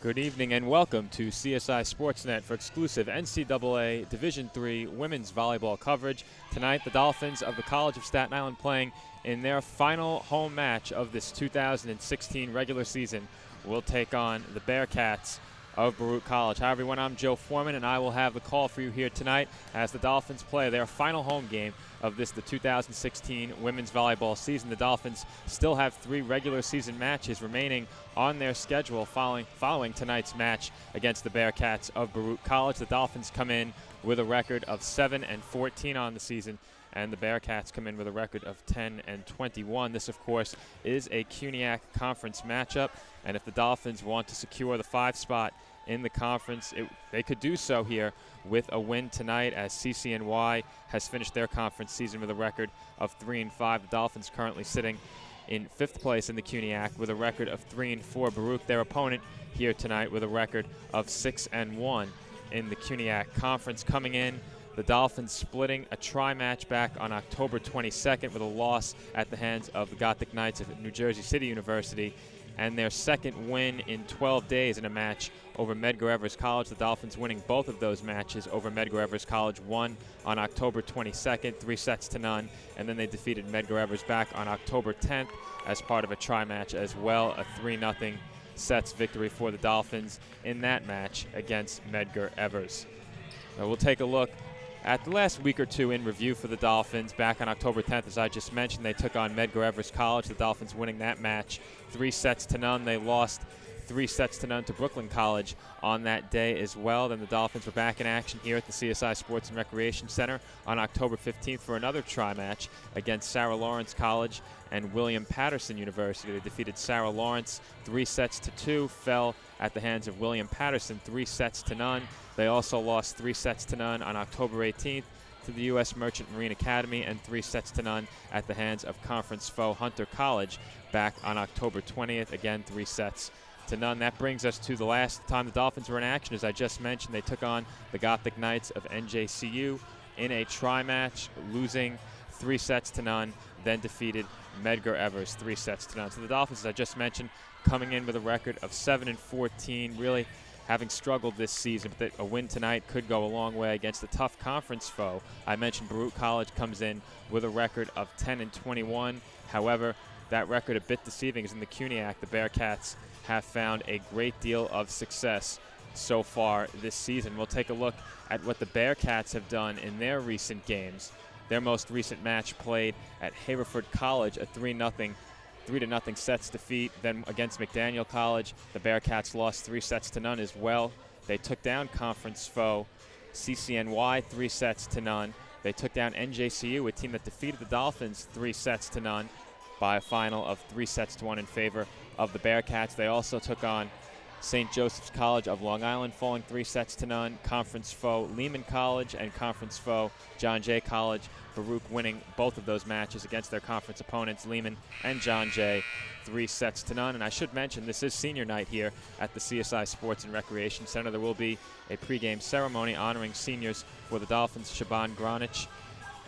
Good evening and welcome to CSI Sportsnet for exclusive NCAA Division III women's volleyball coverage. Tonight, the Dolphins of the College of Staten Island playing in their final home match of this 2016 regular season will take on the Bearcats of Baruch College. Hi everyone, I'm Joe Foreman and I will have the call for you here tonight as the Dolphins play their final home game of the 2016 women's volleyball season. The Dolphins still have 3 regular season matches remaining on their schedule following tonight's match against the Bearcats of Baruch College. The Dolphins come in with a record of 7-14 on the season, and the Bearcats come in with a record of 10-21. This, of course, is a CUNYAC conference matchup, and if the Dolphins want to secure the 5 spot in the conference, they could do so here with a win tonight, as CCNY has finished their conference season with a record of 3-5. The Dolphins currently sitting in 5th place in the CUNYAC with a record of 3-4. Baruch, their opponent here tonight, with a record of 6-1 in the CUNYAC conference. Coming in, the Dolphins splitting a tri-match back on October 22nd with a loss at the hands of the Gothic Knights of New Jersey City University, and their second win in 12 days in a match over Medgar Evers College. The Dolphins winning both of those matches over Medgar Evers College, one on October 22nd, 3-0, and then they defeated Medgar Evers back on October 10th as part of a tri-match as well, a 3-0 sets victory for the Dolphins in that match against Medgar Evers. Now we'll take a look at the last week or two in review for the Dolphins. Back on October 10th, as I just mentioned, they took on Medgar Evers College. The Dolphins winning that match 3-0. They lost 3-0 to Brooklyn College on that day as well. Then the Dolphins were back in action here at the CSI Sports and Recreation Center on October 15th for another tri-match against Sarah Lawrence College and William Patterson University. They defeated Sarah Lawrence 3-2, fell at the hands of William Patterson 3-0. They also lost 3-0 on October 18th to the U.S. Merchant Marine Academy, and 3-0 at the hands of conference foe Hunter College back on October 20th. Again, 3-0. That brings us to the last time the Dolphins were in action. As I just mentioned, they took on the Gothic Knights of NJCU in a tri-match, losing 3-0, then defeated Medgar Evers 3-0. So the Dolphins, as I just mentioned, coming in with a record of 7-14, really having struggled this season, but a win tonight could go a long way against a tough conference foe. I mentioned Baruch College comes in with a record of 10-21. However, that record a bit deceiving, as in the CUNYAC, the Bearcats have found a great deal of success so far this season. We'll take a look at what the Bearcats have done in their recent games. Their most recent match played at Haverford College, a 3-0 sets defeat. Then against McDaniel College, the Bearcats lost 3-0 as well. They took down conference foe CCNY 3-0. They took down NJCU, a team that defeated the Dolphins 3-0 by a final of 3-1 in favor of the Bearcats. They also took on St. Joseph's College of Long Island, falling 3-0. Conference foe Lehman College and conference foe John Jay College. Baruch winning both of those matches against their conference opponents, Lehman and John Jay, 3-0. And I should mention, this is senior night here at the CSI Sports and Recreation Center. There will be a pregame ceremony honoring seniors for the Dolphins, Shaban Granich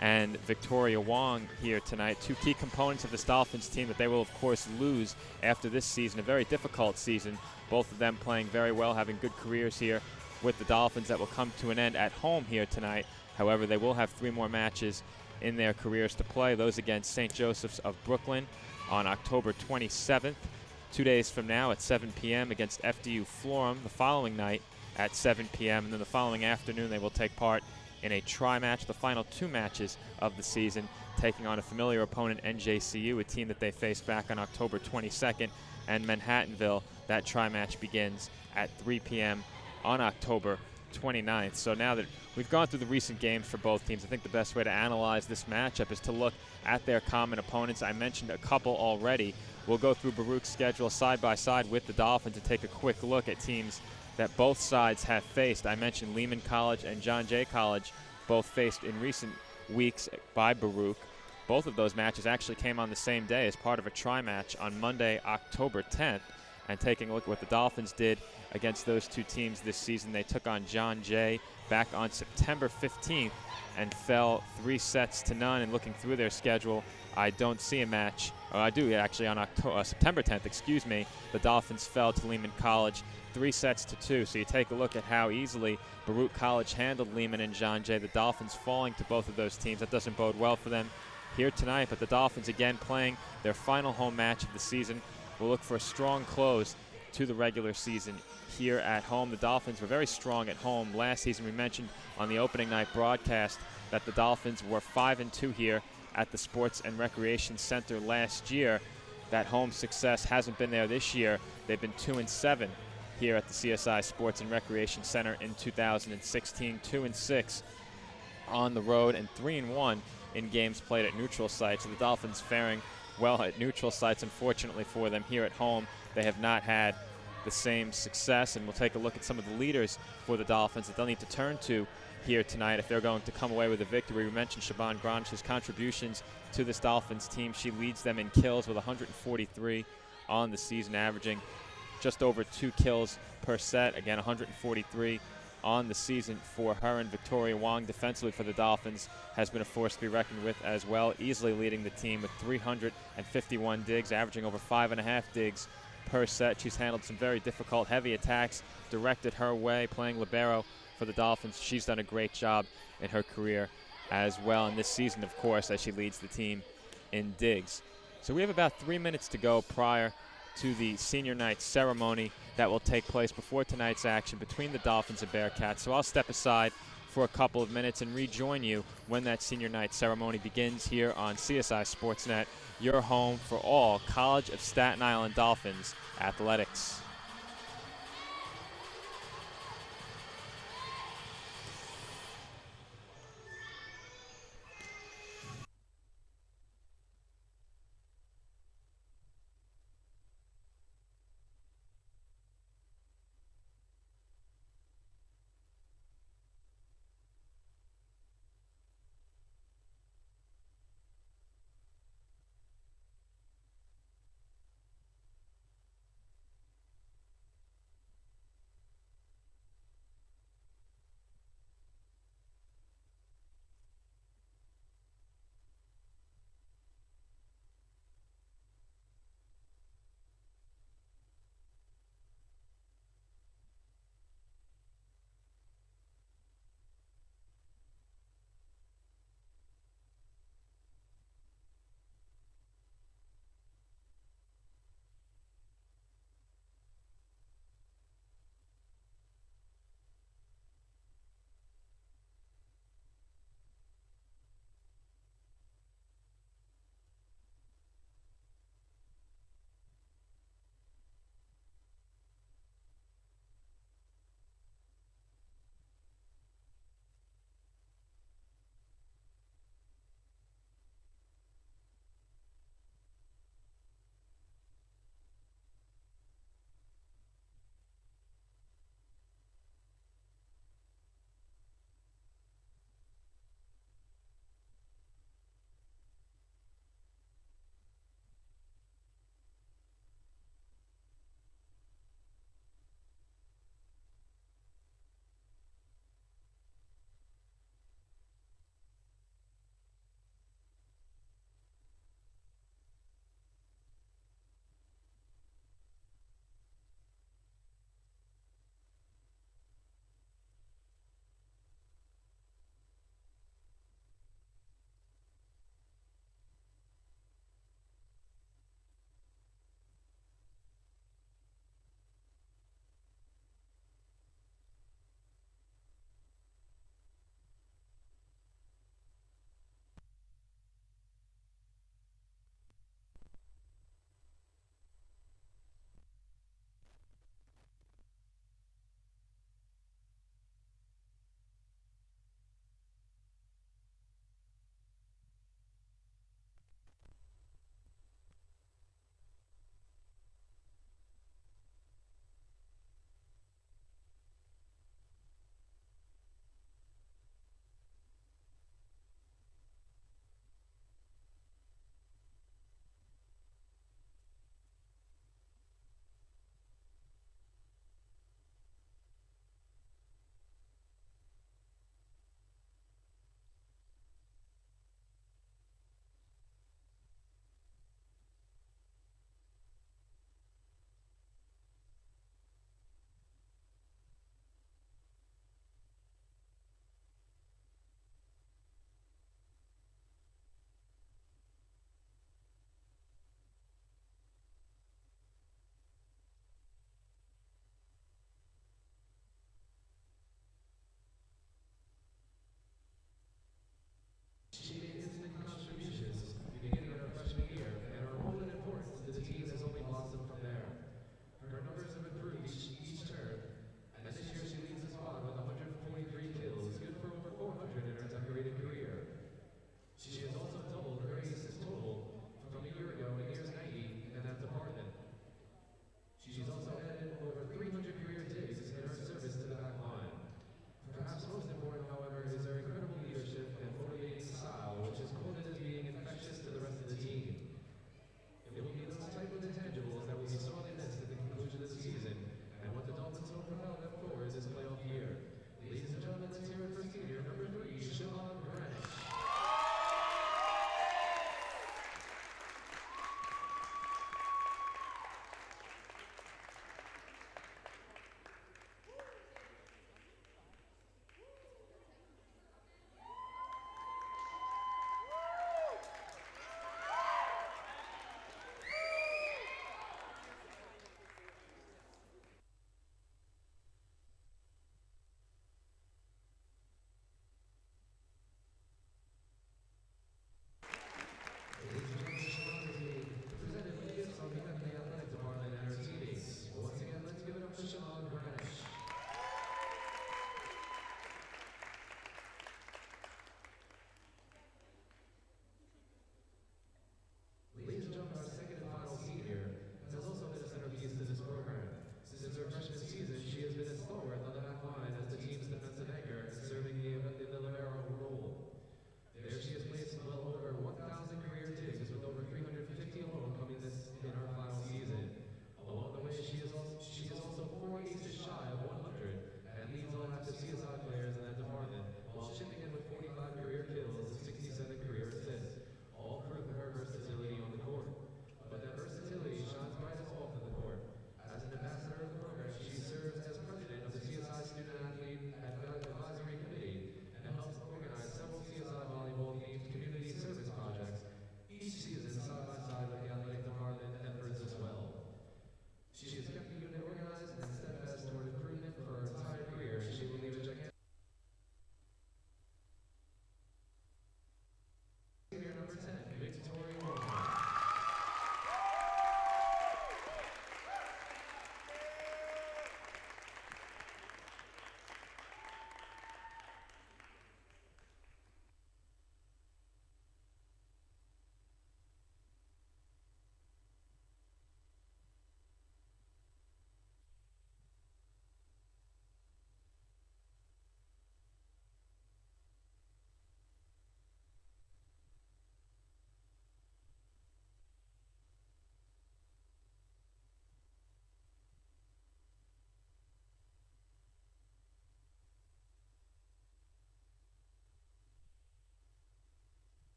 and Victoria Wong here tonight. 2 key components of this Dolphins team that they will, of course, lose after this season, a very difficult season. Both of them playing very well, having good careers here with the Dolphins that will come to an end at home here tonight. However, they will have 3 more matches in their careers to play, those against St. Joseph's of Brooklyn on October 27th, 2 days from now at 7 p.m. against FDU Florham the following night at 7 p.m. And then the following afternoon they will take part in a tri-match, the final 2 matches of the season, taking on a familiar opponent, NJCU, a team that they faced back on October 22nd, and Manhattanville. That tri-match begins at 3 p.m. on October 29th. So now that we've gone through the recent games for both teams, I think the best way to analyze this matchup is to look at their common opponents. I mentioned a couple already. We'll go through Baruch's schedule side by side with the Dolphins and take a quick look at teams that both sides have faced. I mentioned Lehman College and John Jay College, both faced in recent weeks by Baruch. Both of those matches actually came on the same day as part of a tri-match on Monday, October 10th. And taking a look at what the Dolphins did against those 2 teams this season, they took on John Jay back on September 15th and fell 3-0. And looking through their schedule, I don't see a match I do actually, on September 10th, excuse me, the Dolphins fell to Lehman College 3-2. So you take a look at how easily Baruch College handled Lehman and John Jay. The Dolphins falling to both of those teams. That doesn't bode well for them here tonight, but the Dolphins again playing their final home match of the season will look for a strong close to the regular season here at home. The Dolphins were very strong at home last season. We mentioned on the opening night broadcast that the Dolphins were 5-2 here at the Sports and Recreation Center last year. That home success hasn't been there this year. They've been 2-7 here at the CSI Sports and Recreation Center in 2016, 2-6 on the road, and 3-1 in games played at neutral sites. So the Dolphins faring well at neutral sites. Unfortunately for them, here at home, they have not had the same success, and we'll take a look at some of the leaders for the Dolphins that they'll need to turn to here tonight if they're going to come away with a victory. We mentioned Siobhan Gronch's contributions to this Dolphins team. She leads them in kills with 143 on the season, averaging just over 2 kills per set. Again, 143 on the season for her. And Victoria Wong, defensively for the Dolphins, has been a force to be reckoned with as well, easily leading the team with 351 digs, averaging over 5.5 digs per set. She's handled some very difficult, heavy attacks directed her way, playing libero for the Dolphins. She's done a great job in her career as well, and this season, of course, as she leads the team in digs. So we have about 3 minutes to go prior to the senior night ceremony that will take place before tonight's action between the Dolphins and Bearcats. So I'll step aside for a couple of minutes and rejoin you when that senior night ceremony begins here on CSI Sportsnet, your home for all College of Staten Island Dolphins athletics.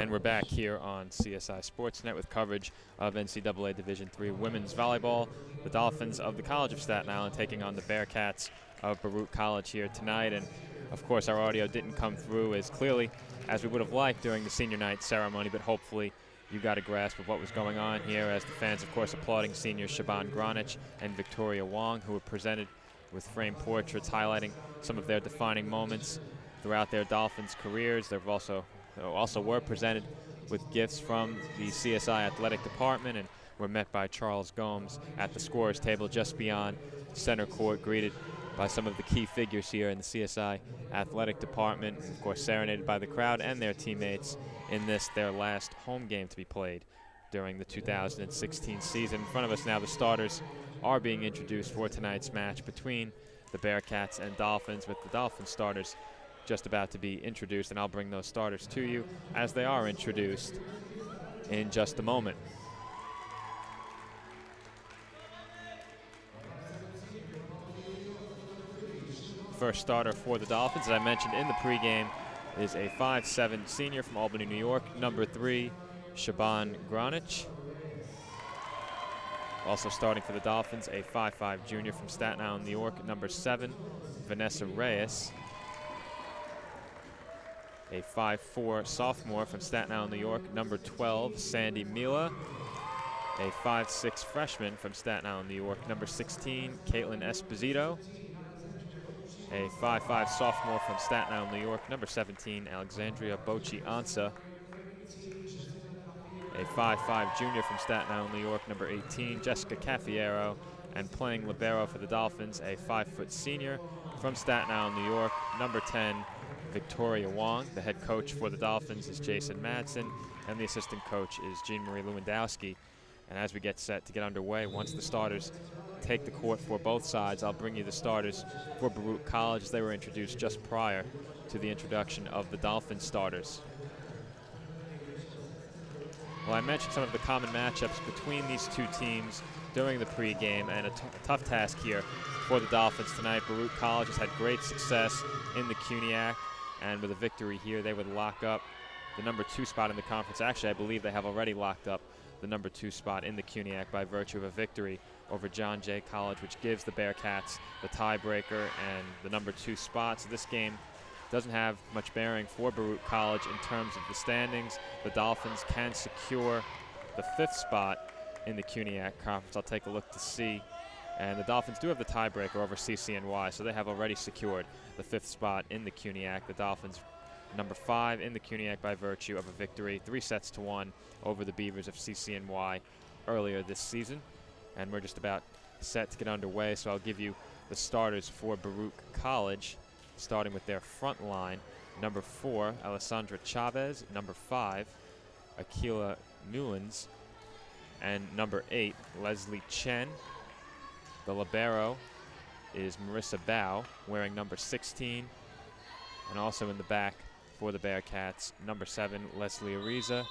And we're back here on CSI Sportsnet with coverage of NCAA Division III women's volleyball. The Dolphins of the College of Staten Island taking on the Bearcats of Baruch College here tonight. And of course, our audio didn't come through as clearly as we would have liked during the senior night ceremony, but hopefully you got a grasp of what was going on here as the fans, of course, applauding seniors Shaban Granich and Victoria Wong, who were presented with framed portraits highlighting some of their defining moments throughout their Dolphins careers. They've also were presented with gifts from the CSI athletic department and were met by Charles Gomes at the scorer's table just beyond center court, greeted by some of the key figures here in the CSI athletic department, and of course serenaded by the crowd and their teammates in this, their last home game to be played during the 2016 season. In front of us now, the starters are being introduced for tonight's match between the Bearcats and Dolphins, with the Dolphin starters just about to be introduced, and I'll bring those starters to you as they are introduced in just a moment. First starter for the Dolphins, as I mentioned in the pregame, is a 5'7" senior from Albany, New York, number 3, Shaban Granich. Also starting for the Dolphins, a 5'5" junior from Staten Island, New York, number 7, Vanessa Reyes. A 5'4" sophomore from Staten Island, New York, number 12, Sandy Mila. A 5'6" freshman from Staten Island, New York, number 16, Caitlin Esposito. A 5'5" sophomore from Staten Island, New York, number 17, Alexandria Bocci-Ansa. A 5'5" junior from Staten Island, New York, number 18, Jessica Cafiero. And playing libero for the Dolphins, a 5' senior from Staten Island, New York, number 10, Victoria Wong. The head coach for the Dolphins is Jason Madsen, and the assistant coach is Jean-Marie Lewandowski. And as we get set to get underway, once the starters take the court for both sides, I'll bring you the starters for Baruch College as they were introduced just prior to the introduction of the Dolphin starters. Well, I mentioned some of the common matchups between these two teams during the pregame, and a tough task here for the Dolphins tonight. Baruch College has had great success in the CUNYAC, and with a victory here, they would lock up the number 2 spot in the conference. Actually, I believe they have already locked up the number 2 spot in the CUNYAC by virtue of a victory over John Jay College, which gives the Bearcats the tiebreaker and the number 2 spot. So this game doesn't have much bearing for Baruch College in terms of the standings. The Dolphins can secure the 5th spot in the CUNYAC conference. I'll take a look to see. And the Dolphins do have the tiebreaker over CCNY, so they have already secured the 5th spot in the CUNYAC. The Dolphins number 5 in the CUNYAC by virtue of a victory, 3-1 over the Beavers of CCNY earlier this season. And we're just about set to get underway, so I'll give you the starters for Baruch College, starting with their front line. Number 4, Alessandra Chavez. Number 5, Akila Mullins. And number 8, Leslie Chen. The libero is Marissa Bao, wearing number 16. And also in the back for the Bearcats, number 7, Leslie Ariza.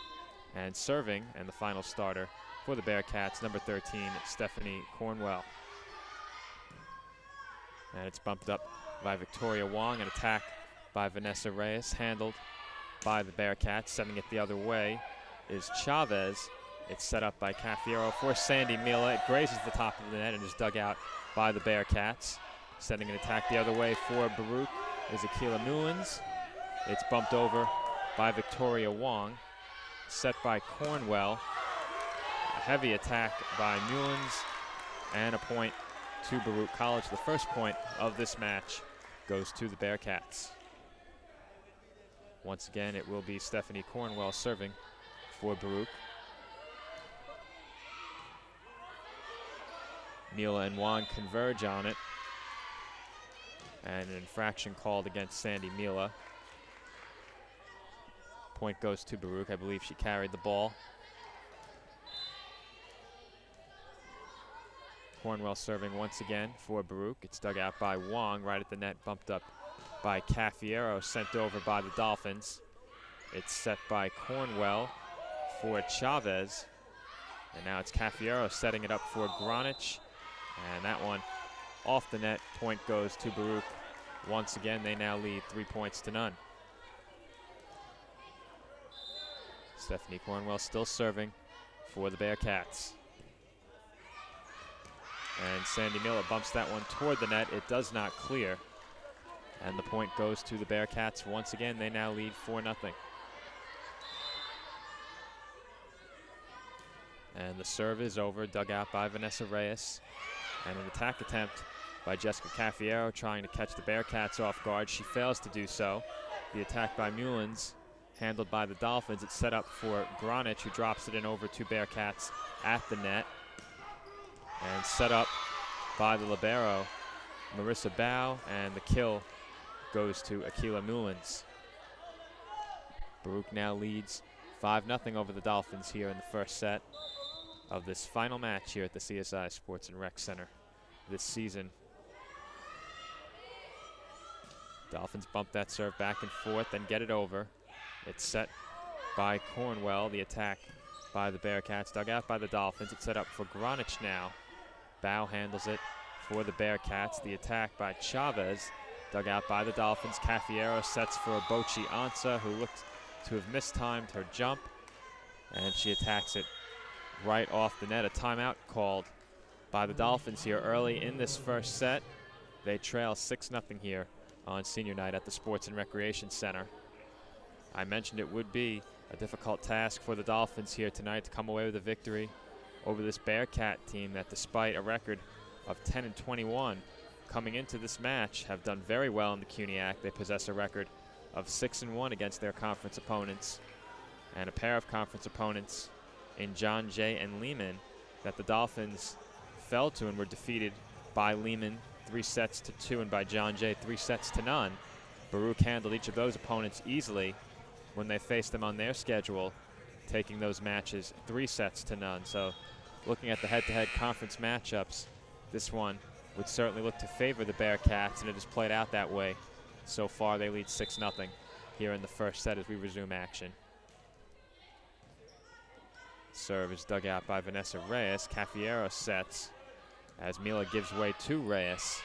And serving, and the final starter for the Bearcats, number 13, Stephanie Cornwell. And it's bumped up by Victoria Wong. An attack by Vanessa Reyes, handled by the Bearcats. Sending it the other way is Chavez. It's set up by Cafiero for Sandy Mila. It grazes the top of the net and is dug out by the Bearcats. Sending an attack the other way for Baruch is Akila Mullins. It's bumped over by Victoria Wong. Set by Cornwell. A heavy attack by Mullins, and a point to Baruch College. The first point of this match goes to the Bearcats. Once again, it will be Stephanie Cornwell serving for Baruch. Mila and Wong converge on it, and an infraction called against Sandy Mila. Point goes to Baruch. I believe she carried the ball. Cornwell serving once again for Baruch. It's dug out by Wong right at the net, bumped up by Cafiero, sent over by the Dolphins. It's set by Cornwell for Chavez. And now it's Cafiero setting it up for Granich. And that one off the net. Point goes to Baruch. Once again, they now lead 3-0. Stephanie Cornwell still serving for the Bearcats. And Sandy Miller bumps that one toward the net. It does not clear. And the point goes to the Bearcats. Once again, they now lead 4-0. And the serve is over, dug out by Vanessa Reyes. And an attack attempt by Jessica Caffiero trying to catch the Bearcats off guard. She fails to do so. The attack by Mullins, handled by the Dolphins. It's set up for Gronich, who drops it in over to Bearcats at the net. And set up by the libero, Marissa Bao, and the kill goes to Akila Mullins. Baruch now leads 5-0 over the Dolphins here in the first set of this final match here at the CSI Sports and Rec Center this season. Dolphins bump that serve back and forth, then get it over. It's set by Cornwell. The attack by the Bearcats, dug out by the Dolphins. It's set up for Gronich now. Bao handles it for the Bearcats. The attack by Chavez, dug out by the Dolphins. Caffiero sets for Bochi Ansa, who looked to have mistimed her jump, and she attacks it right off the net. A timeout called by the Dolphins here early in this first set. They trail 6-0 here on senior night at the Sports and Recreation Center. I mentioned it would be a difficult task for the Dolphins here tonight to come away with a victory over this Bearcat team that, despite a record of 10-21 coming into this match, have done very well in the CUNYAC. They possess a record of 6-1 against their conference opponents, and a pair of conference opponents in John Jay and Lehman that the Dolphins fell to and were defeated by Lehman 3-2 and by John Jay 3-0. Baruch handled each of those opponents easily when they faced them on their schedule, taking those matches 3-0. So looking at the head-to-head conference matchups, this one would certainly look to favor the Bearcats, and it has played out that way so far. They lead 6-0 here in the first set as we resume action. Serve is dug out by Vanessa Reyes. Caffiero sets as Mila gives way to Reyes.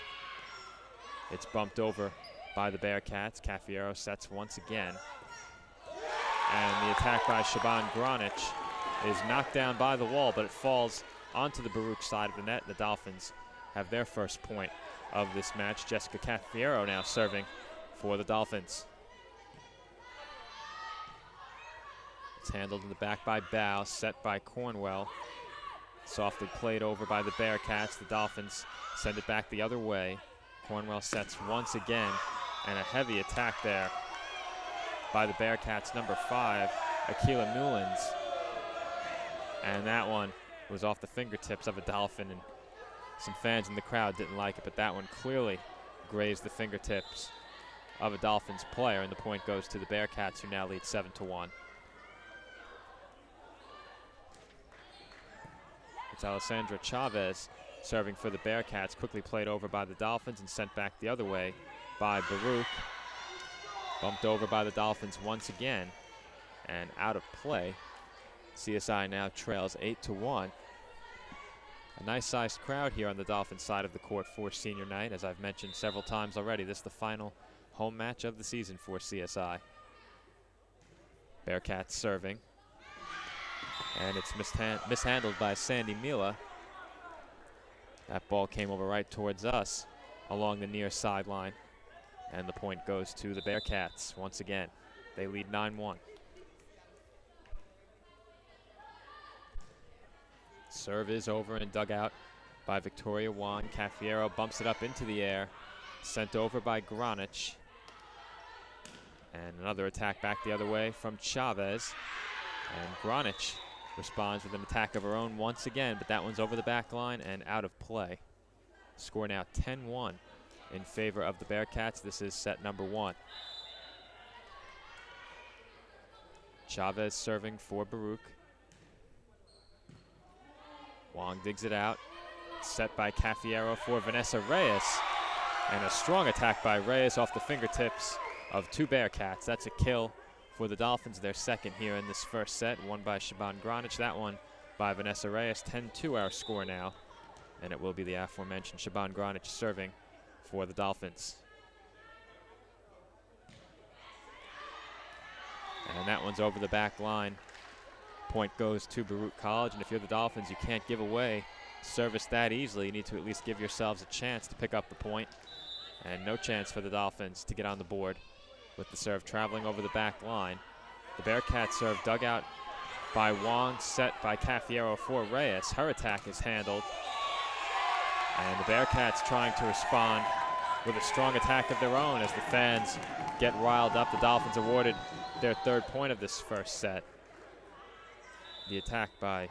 It's bumped over by the Bearcats. Caffiero sets once again. And the attack by Shaban Gronich is knocked down by the wall, but it falls onto the Baruch side of the net. The Dolphins have their first point of this match. Jessica Caffiero now serving for the Dolphins. It's handled in the back by Bao, set by Cornwell. Softly played over by the Bearcats. The Dolphins send it back the other way. Cornwell sets once again, and a heavy attack there by the Bearcats' number 5, Akila Mullins. And that one was off the fingertips of a Dolphin, and some fans in the crowd didn't like it, but that one clearly grazed the fingertips of a Dolphins player, and the point goes to the Bearcats, who now lead 7-1. It's Alessandra Chavez serving for the Bearcats, quickly played over by the Dolphins and sent back the other way by Baruch. Bumped over by the Dolphins once again and out of play. CSI now trails 8-1. A nice-sized crowd here on the Dolphins side of the court for senior night. As I've mentioned several times already, this is the final home match of the season for CSI. Bearcats serving. And it's mishandled by Sandy Mila. That ball came over right towards us along the near sideline. And the point goes to the Bearcats once again. They lead 9-1. Serve is over and dug out by Victoria Wan. Caffiero bumps it up into the air. Sent over by Gronich. And another attack back the other way from Chavez. And Gronich responds with an attack of her own once again, but that one's over the back line and out of play. Score now 10-1 in favor of the Bearcats. This is set number 1. Chavez serving for Baruch. Wong digs it out. Set by Caffiero for Vanessa Reyes. And a strong attack by Reyes off the fingertips of 2 Bearcats. That's a kill for the Dolphins, their second here in this first set. One by Shaban Gronich, that one by Vanessa Reyes. 10-2 our score now. And it will be the aforementioned Shaban Gronich serving for the Dolphins. And that one's over the back line Point goes to Baruch College, and if you're the Dolphins, you can't give away service that easily. You need to at least give yourselves a chance to pick up the point, and no chance for the Dolphins to get on the board with the serve traveling over the back line. The Bearcats serve dug out by Wong, set by Cafiero for Reyes. Her attack is handled, and the Bearcats trying to respond with a strong attack of their own as the fans get riled up. The Dolphins awarded their third point of this first set. The attack by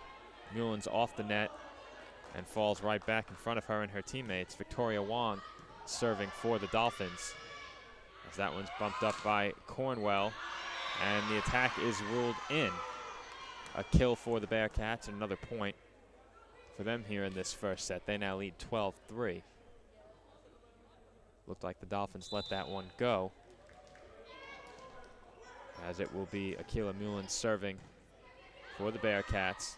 Mullins off the net and falls right back in front of her and her teammates. Victoria Wong serving for the Dolphins, as that one's bumped up by Cornwell, and the attack is ruled in. A kill for the Bearcats, and another point for them here in this first set. They now lead 12-3. Looked like the Dolphins let that one go, as it will be Akila Mullins serving for the Bearcats.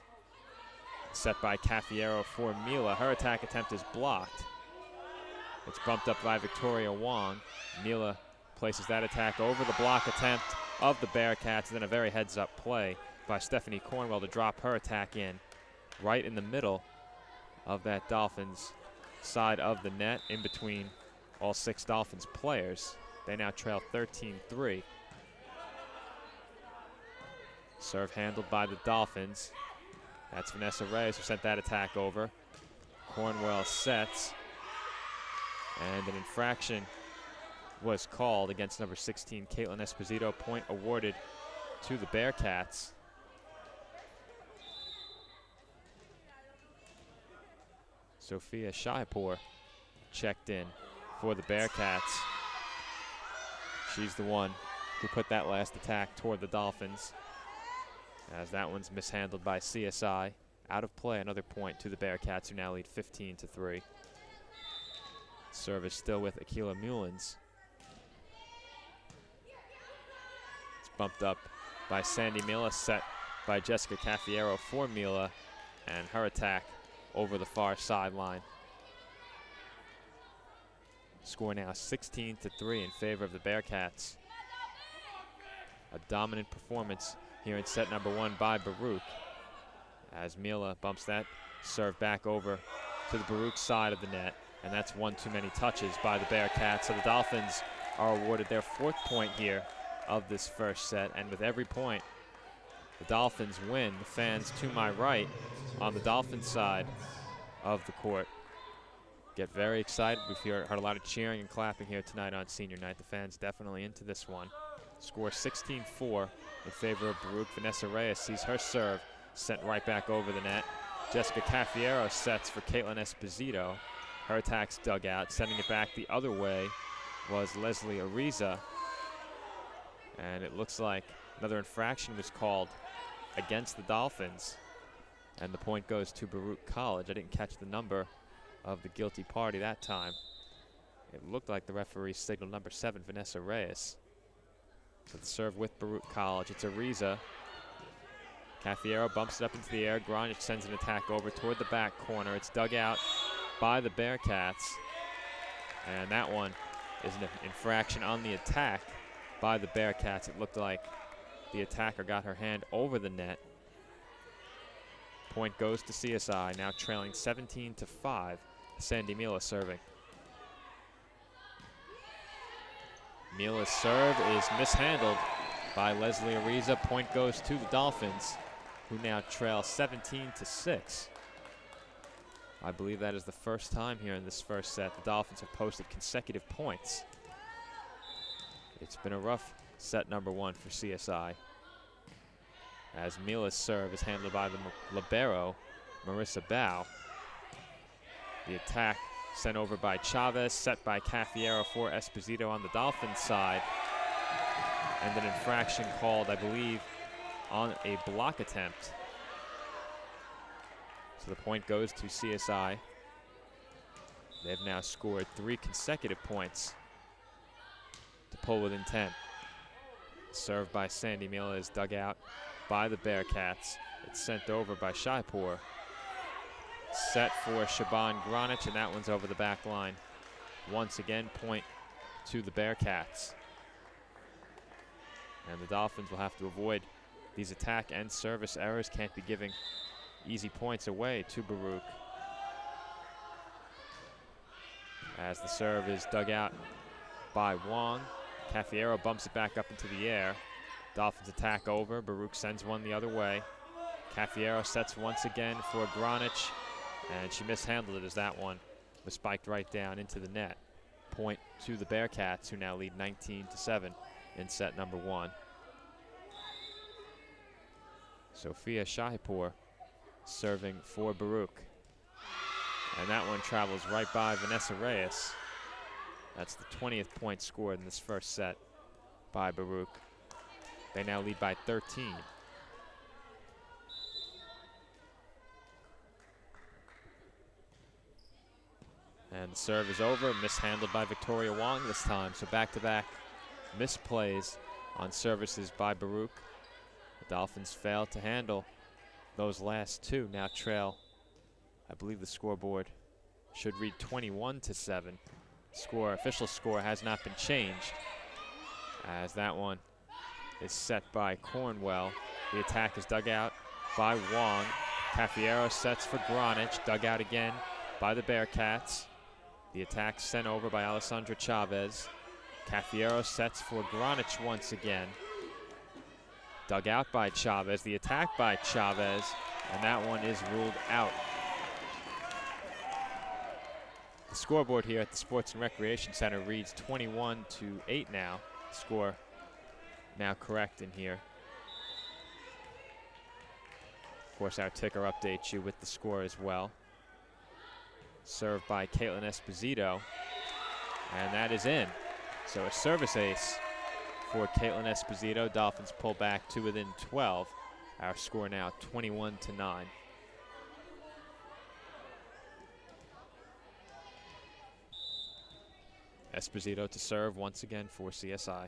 Set by Cafiero for Mila. Her attack attempt is blocked. It's bumped up by Victoria Wong. Mila places that attack over the block attempt of the Bearcats, and then a very heads-up play by Stephanie Cornwell to drop her attack in right in the middle of that Dolphins side of the net, in between all 6 Dolphins players. They now trail 13-3. Serve handled by the Dolphins. That's Vanessa Reyes who sent that attack over. Cornwell sets, and an infraction was called against number 16, Caitlin Esposito. Point awarded to the Bearcats. Sophia Shaipour checked in for the Bearcats. She's the one who put that last attack toward the Dolphins, as that one's mishandled by CSI. Out of play, another point to the Bearcats, who now lead 15-3. Service still with Akila Mullins. It's bumped up by Sandy Mila, set by Jessica Cafiero for Mila, and her attack over the far sideline. Score now 16-3 in favor of the Bearcats. A dominant performance here in set number 1 by Baruch, as Mila bumps that serve back over to the Baruch side of the net, and that's one too many touches by the Bearcats. So the Dolphins are awarded their 4th point here of this first set, and with every point the Dolphins win, the fans to my right on the Dolphins side of the court get very excited. We've heard a lot of cheering and clapping here tonight on senior night. The fans definitely into this one. Score 16-4 in favor of Baruch. Vanessa Reyes sees her serve sent right back over the net. Jessica Cafiero sets for Caitlin Esposito. Her attack's dug out. Sending it back the other way was Leslie Ariza. And it looks like another infraction was called against the Dolphins, and the point goes to Baruch College. I didn't catch the number of the guilty party that time. It looked like the referee signaled number 7, Vanessa Reyes. So the serve with Baruch College. It's Ariza. Cafiero bumps it up into the air. Granic sends an attack over toward the back corner. It's dug out by the Bearcats, and that one is an infraction on the attack by the Bearcats. It looked like the attacker got her hand over the net. Point goes to CSI, now trailing 17-5. Sandy Mila serving. Mila's serve is mishandled by Leslie Ariza. Point goes to the Dolphins, who now trail 17-6. I believe that is the first time here in this first set the Dolphins have posted consecutive points. It's been a rough set number 1 for CSI, as Mila's serve is handled by the libero, Marissa Bao. The attack sent over by Chavez, set by Cafiero for Esposito on the Dolphins side, and an infraction called, I believe, on a block attempt. So the point goes to CSI. They've now scored 3 consecutive points to pull within 10. Served by Sandy Mila is dug out by the Bearcats. It's sent over by Shaipour. Set for Shaban Granic, and that one's over the back line. Once again, point to the Bearcats. And the Dolphins will have to avoid these attack and service errors can't be giving easy points away to Baruch. As the serve is dug out by Wong, Cafiero bumps it back up into the air. Dolphins attack over. Baruch sends one the other way. Cafiero sets once again for Granich, and she mishandled it as that one was spiked right down into the net. Point to the Bearcats, who now lead 19-7 in set number 1. Sophia Shahipur serving for Baruch. And that one travels right by Vanessa Reyes. That's the 20th point scored in this first set by Baruch. They now lead by 13. And the serve is over, mishandled by Victoria Wong this time. So back-to-back misplays on services by Baruch. The Dolphins failed to handle those last two. Now trail, I believe the scoreboard should read 21-7. Official score has not been changed, as that one is set by Cornwell. The attack is dug out by Wong. Cafiero sets for Granich, dug out again by the Bearcats. The attack sent over by Alessandra Chavez. Cafiero sets for Granich once again. Dug out by Chavez. The attack by Chavez, and that one is ruled out. The scoreboard here at the Sports and Recreation Center reads 21-8 now. Score now correct in here. Of course, our ticker updates you with the score as well. Served by Caitlin Esposito, and that is in. So a service ace for Caitlin Esposito. Dolphins pull back to within 12. Our score now 21-9. Esposito to serve once again for CSI.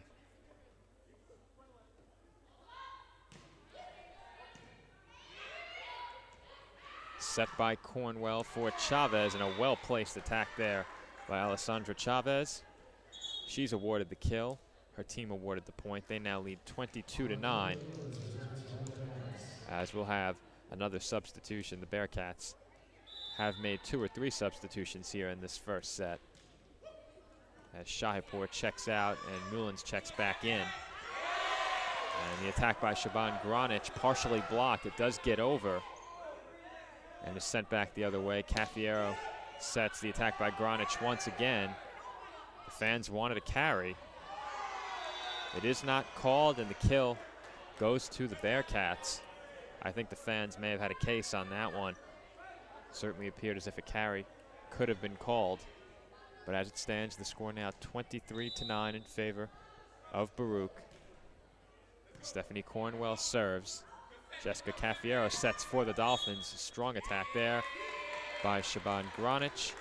Set by Cornwell for Chavez, and a well-placed attack there by Alessandra Chavez. She's awarded the kill. Her team awarded the point. They now lead 22-9. As we'll have another substitution. The Bearcats have made 2 or 3 substitutions here in this first set. As Shahipur checks out and Mullins checks back in. And the attack by Shaban Granich partially blocked. It does get over and is sent back the other way. Cafiero sets the attack by Granich once again. The fans wanted a carry. It is not called, and the kill goes to the Bearcats. I think the fans may have had a case on that one. Certainly appeared as if a carry could have been called. But as it stands, the score now 23-9 in favor of Baruch. Stephanie Cornwell serves. Jessica Cafiero sets for the Dolphins. Strong attack there by Shaban Granich.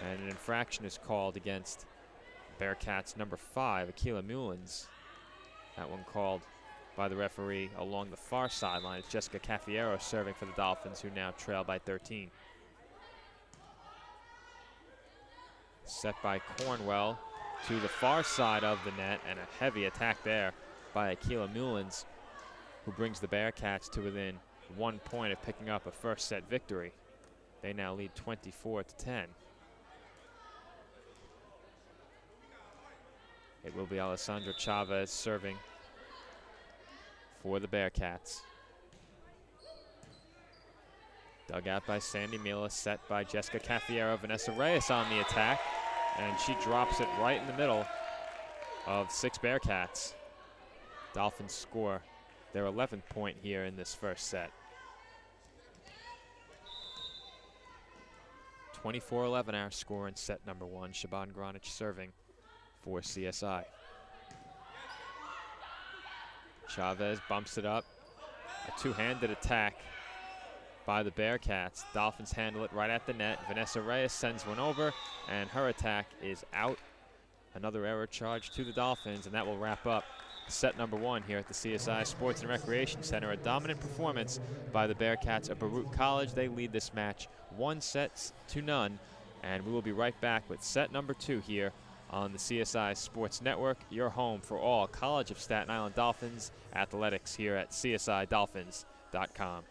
And an infraction is called against Bearcats number 5, Akila Mullins. That one called by the referee along the far sideline. It's Jessica Cafiero serving for the Dolphins, who now trail by 13. Set by Cornwell to the far side of the net, and a heavy attack there by Akila Mullins, who brings the Bearcats to within 1 point of picking up a first set victory. They now lead 24-10. It will be Alessandra Chavez serving for the Bearcats. Dug out by Sandy Mila, set by Jessica Cafiero. Vanessa Reyes on the attack, and she drops it right in the middle of 6 Bearcats. Dolphins score their 11th point here in this first set. 24-11 our score in set number 1. Shaban Granich serving for CSI. Chavez bumps it up. A two-handed attack by the Bearcats. Dolphins handle it right at the net. Vanessa Reyes sends one over, and her attack is out. Another error charge to the Dolphins, and that will wrap up set number 1 here at the CSI Sports and Recreation Center. A dominant performance by the Bearcats of Baruch College. They lead this match 1-0, and we will be right back with set number 2 here on the CSI Sports Network, your home for all College of Staten Island Dolphins athletics here at csidolphins.com.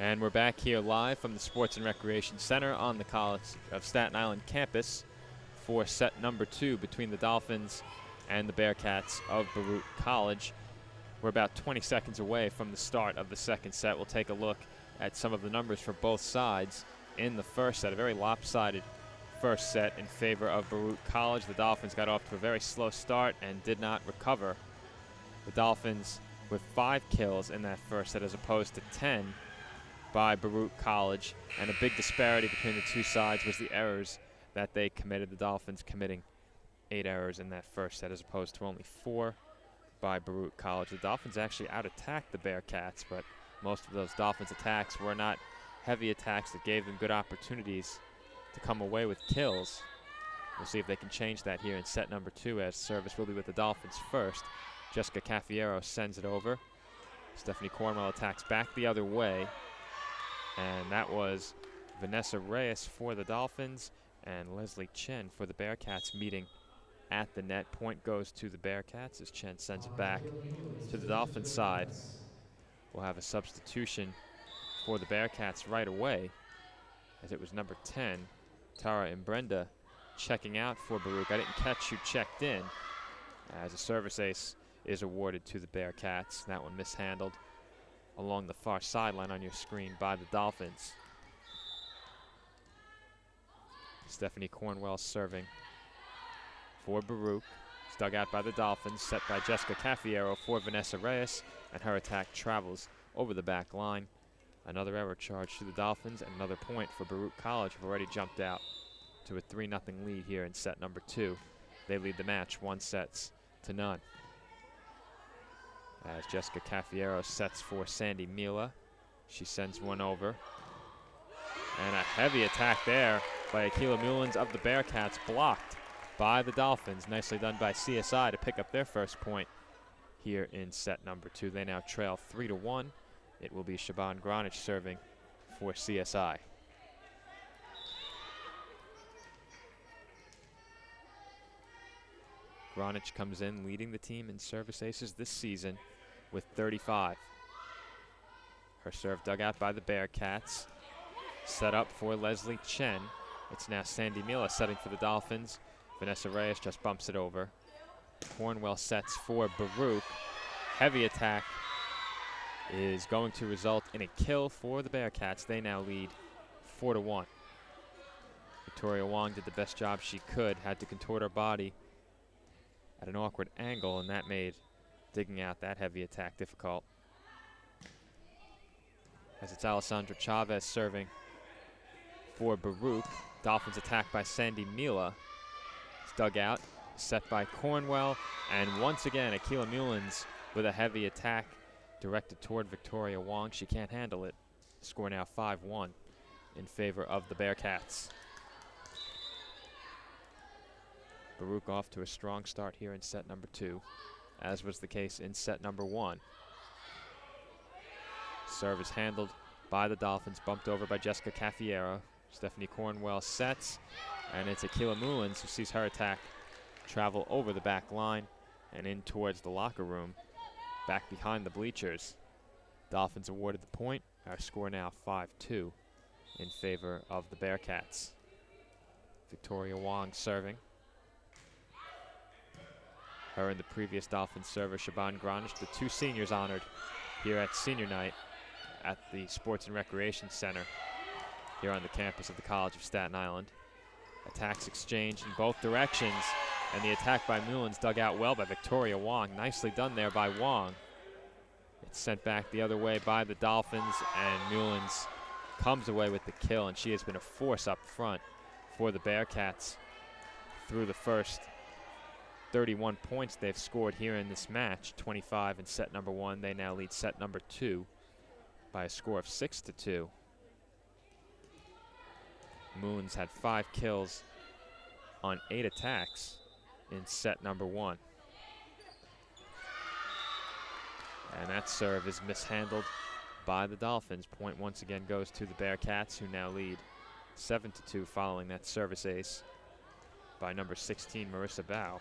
And we're back here live from the Sports and Recreation Center on the College of Staten Island campus for set number 2 between the Dolphins and the Bearcats of Baruch College. We're about 20 seconds away from the start of the second set. We'll take a look at some of the numbers for both sides in the first set. A very lopsided first set in favor of Baruch College. The Dolphins got off to a very slow start and did not recover. The Dolphins with 5 kills in that first set as opposed to 10 by Baruch College, and a big disparity between the two sides was the errors that they committed. The Dolphins committing 8 errors in that first set as opposed to only 4 by Baruch College. The Dolphins actually out-attacked the Bearcats, but most of those Dolphins attacks were not heavy attacks that gave them good opportunities to come away with kills. We'll see if they can change that here in set number 2, as service will be with the Dolphins first. Jessica Cafiero sends it over. Stephanie Cornwell attacks back the other way. And that was Vanessa Reyes for the Dolphins and Leslie Chen for the Bearcats meeting at the net. Point goes to the Bearcats as Chen sends it back to the Dolphins side. We'll have a substitution for the Bearcats right away, as it was number 10, Tara Imbrenda, checking out for Baruch. I didn't catch who checked in, as a service ace is awarded to the Bearcats. That one mishandled along the far sideline on your screen by the Dolphins. Stephanie Cornwell serving for Baruch. It's dug out by the Dolphins, set by Jessica Cafiero for Vanessa Reyes, and her attack travels over the back line. Another error charge to the Dolphins, and another point for Baruch College, who've already jumped out to a 3-0 lead here in set number 2. They lead the match 1-0. As Jessica Cafiero sets for Sandy Mila. She sends one over. And a heavy attack there by Akila Mullins of the Bearcats, blocked by the Dolphins. Nicely done by CSI to pick up their first point here in set number 2. They now trail 3-1. It will be Shaban Granich serving for CSI. Granich comes in leading the team in service aces this season with 35. Her serve dug out by the Bearcats. set up for Leslie Chen. It's now Sandy Mila setting for the Dolphins. Vanessa Reyes just bumps it over. Cornwell sets for Baruch. Heavy attack is going to result in a kill for the Bearcats. They now lead 4-1. Victoria Wong did the best job she could, had to contort her body at an awkward angle, and that made digging out that heavy attack difficult. As it's Alessandra Chavez serving for Baruch. Dolphins attacked by Sandy Mila. It's dug out, set by Cornwell, and once again, Akila Mullins with a heavy attack directed toward Victoria Wong. She can't handle it. Score now 5-1 in favor of the Bearcats. Baruch off to a strong start here in set number 2, as was the case in set number 1. Serve is handled by the Dolphins, bumped over by Jessica Caffiero. Stephanie Cornwell sets, and it's Akila Mullins who sees her attack travel over the back line and in towards the locker room, back behind the bleachers. Dolphins awarded the point. Our score now 5-2 in favor of the Bearcats. Victoria Wong serving. Her and the previous Dolphins server, Shaban Granish, the 2 seniors honored here at senior night at the Sports and Recreation Center here on the campus of the College of Staten Island. Attacks exchanged in both directions, and the attack by Mullins dug out well by Victoria Wong. Nicely done there by Wong. It's sent back the other way by the Dolphins, and Mullins comes away with the kill, and she has been a force up front for the Bearcats through the first 31 points they've scored here in this match. 25 in set number 1. They now lead set number 2 by a score of 6-2. Mullins had 5 kills on 8 attacks in set number 1. And that serve is mishandled by the Dolphins. Point once again goes to the Bearcats, who now lead 7-2 following that service ace by number 16, Marissa Bow.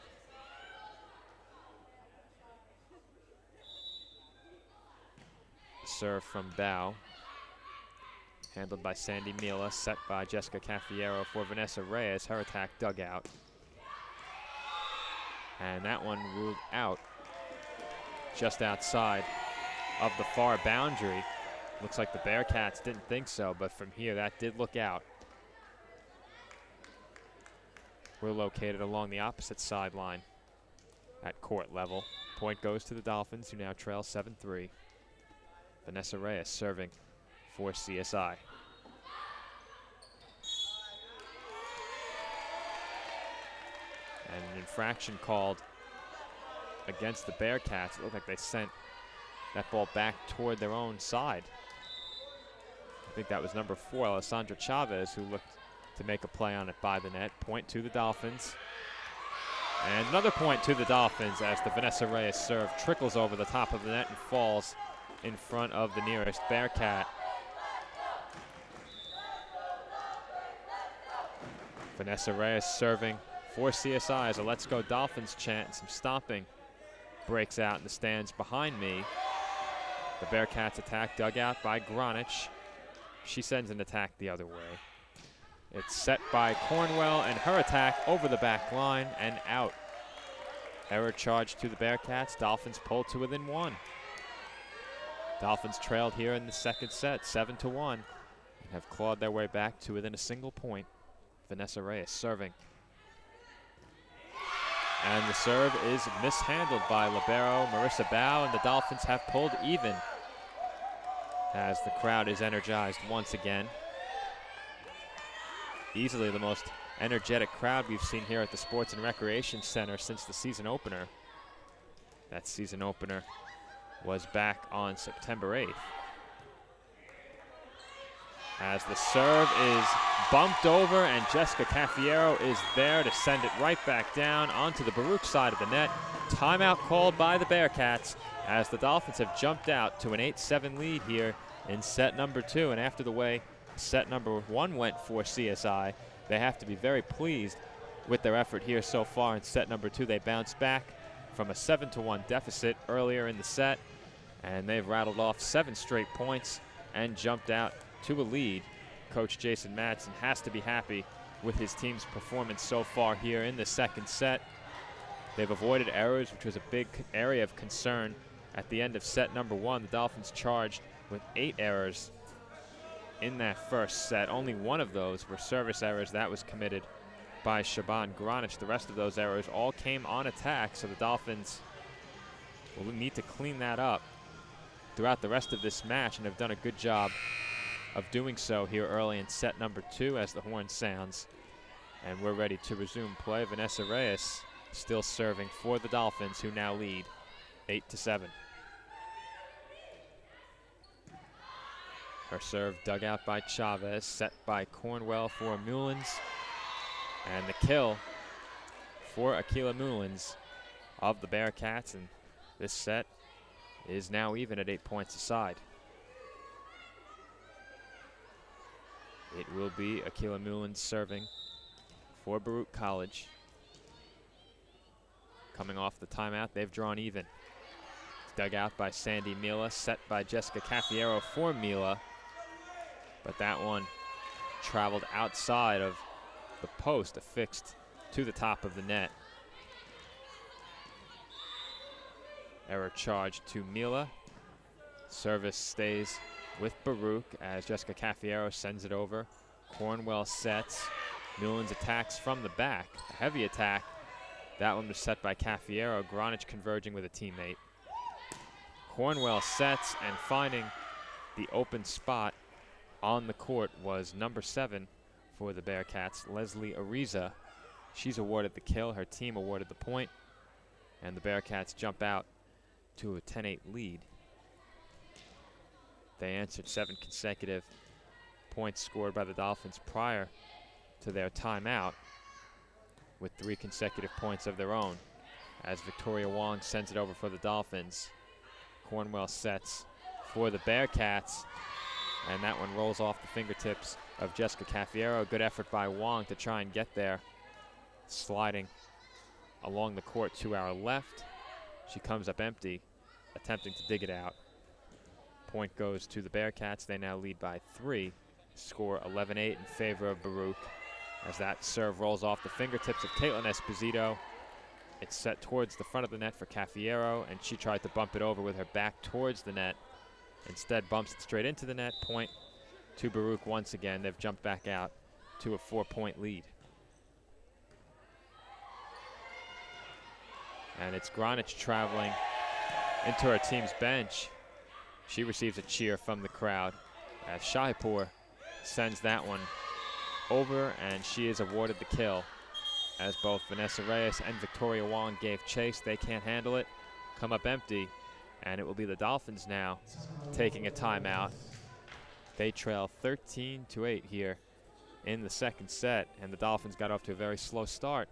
Serve from Bow, handled by Sandy Mila, set by Jessica Caffiero for Vanessa Reyes. Her attack dug out. And that one ruled out just outside of the far boundary. Looks like the Bearcats didn't think so, but from here that did look out. We're located along the opposite sideline at court level. Point goes to the Dolphins, who now trail 7-3. Vanessa Reyes serving for CSI. And an infraction called against the Bearcats. It looked like they sent that ball back toward their own side. I think that was number 4, Alessandra Chavez, who looked to make a play on it by the net. Point to the Dolphins. And another point to the Dolphins as the Vanessa Reyes serve trickles over the top of the net and falls in front of the nearest Bearcat. Vanessa Reyes serving for CSI as a Let's Go Dolphins chant and some stomping breaks out in the stands behind me. The Bearcats attack dug out by Granich. She sends an attack the other way. It's set by Cornwell, and her attack over the back line and out. Error charge to the Bearcats. Dolphins pull to within 1. Dolphins trailed here in the second set, 7-1, and have clawed their way back to within a single point. Vanessa Reyes serving. And the serve is mishandled by libero Marissa Bow, and the Dolphins have pulled even as the crowd is energized once again. Easily the most energetic crowd we've seen here at the Sports and Recreation Center since the season opener. That season opener was back on September 8th. As the serve is bumped over, and Jessica Caffiero is there to send it right back down onto the Baruch side of the net. Timeout called by the Bearcats as the Dolphins have jumped out to an 8-7 lead here in set number 2. And after the way set number 1 went for CSI, they have to be very pleased with their effort here so far in set number 2. They bounced back from a 7-1 deficit earlier in the set, and they've rattled off 7 straight points and jumped out to a lead Coach Jason Madsen has to be happy with his team's performance so far here in the second set. They've avoided errors, which was a big area of concern at the end of set number 1. The Dolphins charged with 8 errors in that first set. Only one of those were service errors. That was committed by Shaban Granich. The rest of those errors all came on attack, so the Dolphins will need to clean that up throughout the rest of this match, and have done a good job of doing so here early in set number 2 as the horn sounds. And we're ready to resume play. Vanessa Reyes still serving for the Dolphins, who now lead 8-7. Her serve dug out by Chavez, set by Cornwell for Mullins. And the kill for Akila Mullins of the Bearcats, and this set is now even at 8 points aside. It will be Akila Mullins serving for Baruch College. Coming off the timeout, they've drawn even. It's dug out by Sandy Mila, set by Jessica Caffiero for Mila, but that one traveled outside of the post, affixed to the top of the net. Error charge to Mila. Service stays with Baruch as Jessica Caffiero sends it over. Cornwell sets. Mullins attacks from the back. A heavy attack. That one was set by Caffiero. Granich converging with a teammate. Cornwell sets, and finding the open spot on the court was number 7 for the Bearcats, Leslie Ariza. She's awarded the kill. Her team awarded the point, and the Bearcats jump out to a 10-8 lead. They answered 7 consecutive points scored by the Dolphins prior to their timeout, with 3 consecutive points of their own, as Victoria Wong sends it over for the Dolphins. Cornwell sets for the Bearcats, and that one rolls off the fingertips of Jessica Caffiero. Good effort by Wong to try and get there. Sliding along the court to our left. She comes up empty, attempting to dig it out. Point goes to the Bearcats. They now lead by 3. Score 11-8 in favor of Baruch, as that serve rolls off the fingertips of Caitlin Esposito. It's set towards the front of the net for Caffiero, and she tried to bump it over with her back towards the net. Instead bumps it straight into the net. Point to Baruch once again. They've jumped back out to a 4-point lead. And it's Granich traveling into her team's bench. She receives a cheer from the crowd as Shahipur sends that one over, and she is awarded the kill, as both Vanessa Reyes and Victoria Wong gave chase. They can't handle it, come up empty, and it will be the Dolphins now taking a timeout. They trail 13-8 here in the second set, and the Dolphins got off to a very slow start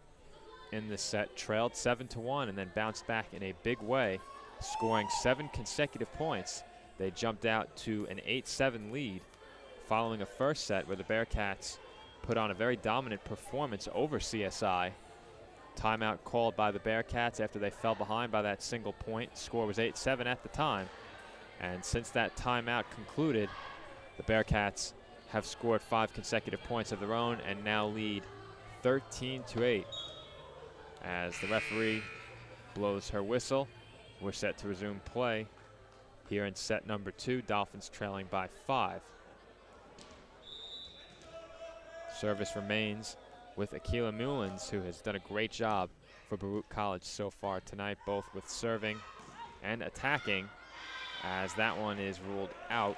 in this set, trailed 7-1, and then bounced back in a big way, scoring 7 consecutive points. They jumped out to an 8-7 lead following a first set where the Bearcats put on a very dominant performance over CSI. Timeout called by the Bearcats after they fell behind by that single point. Score was 8-7 at the time. And since that timeout concluded, the Bearcats have scored 5 consecutive points of their own and now lead 13-8. As the referee blows her whistle, we're set to resume play here in set number 2. Dolphins trailing by 5. Service remains with Akila Mullins, who has done a great job for Baruch College so far tonight, both with serving and attacking, as that one is ruled out.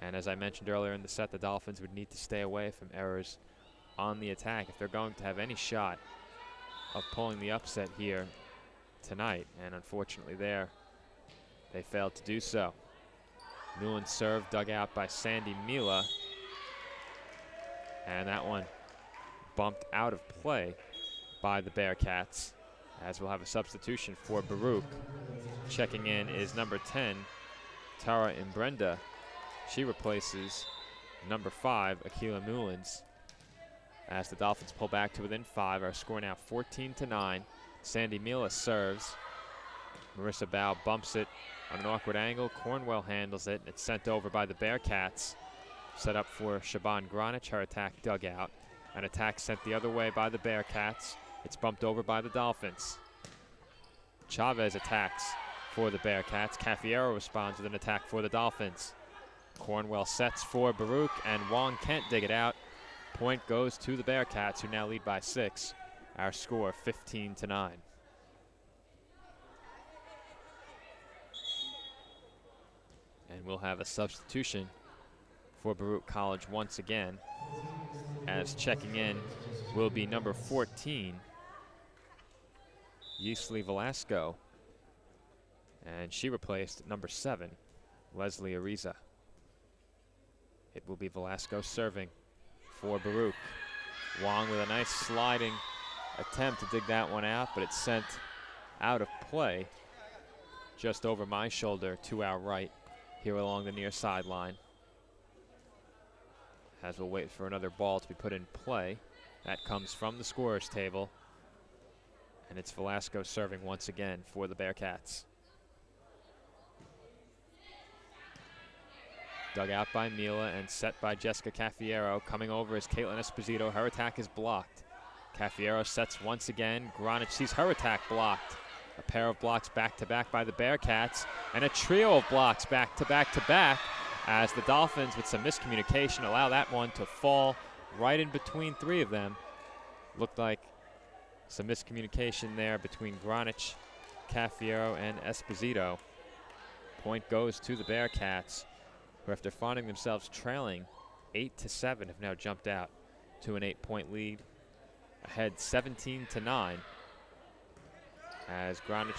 And as I mentioned earlier in the set, the Dolphins would need to stay away from errors on the attack if they're going to have any shot of pulling the upset here tonight. And unfortunately they failed to do so. Mullins serve dug out by Sandy Mila, and that one bumped out of play by the Bearcats, as we'll have a substitution for Baruch. Checking in is number 10, Tara Imbrenda. She replaces number 5, Akila Mullins. As the Dolphins pull back to within 5, our score now 14-9. Sandy Mila serves. Marissa Bow bumps it on an awkward angle. Cornwell handles it. It's sent over by the Bearcats. Set up for Shaban Granic. Her attack dug out. An attack sent the other way by the Bearcats. It's bumped over by the Dolphins. Chavez attacks for the Bearcats. Cafiero responds with an attack for the Dolphins. Cornwell sets for Baruch, and Wong can't dig it out. Point goes to the Bearcats, who now lead by 6. Our score 15-9. And we'll have a substitution for Baruch College once again, as checking in will be number 14, Yusli Velasco, and she replaced number 7, Leslie Ariza. It will be Velasco serving for Baruch. Wong with a nice sliding attempt to dig that one out, but it's sent out of play just over my shoulder to our right here along the near sideline. As we'll wait for another ball to be put in play. That comes from the scorer's table. And it's Velasco serving once again for the Bearcats. Dug out by Mila and set by Jessica Cafiero. Coming over is Caitlin Esposito. Her attack is blocked. Cafiero sets once again. Granic sees her attack blocked. A pair of blocks back-to-back by the Bearcats, and a trio of blocks back-to-back-to-back as the Dolphins, with some miscommunication, allow that one to fall right in between 3 of them. Looked like some miscommunication there between Granic, Cafiero, and Esposito. Point goes to the Bearcats, who, after finding themselves trailing 8-7, have now jumped out to an 8-point lead, ahead 17-9. As Granic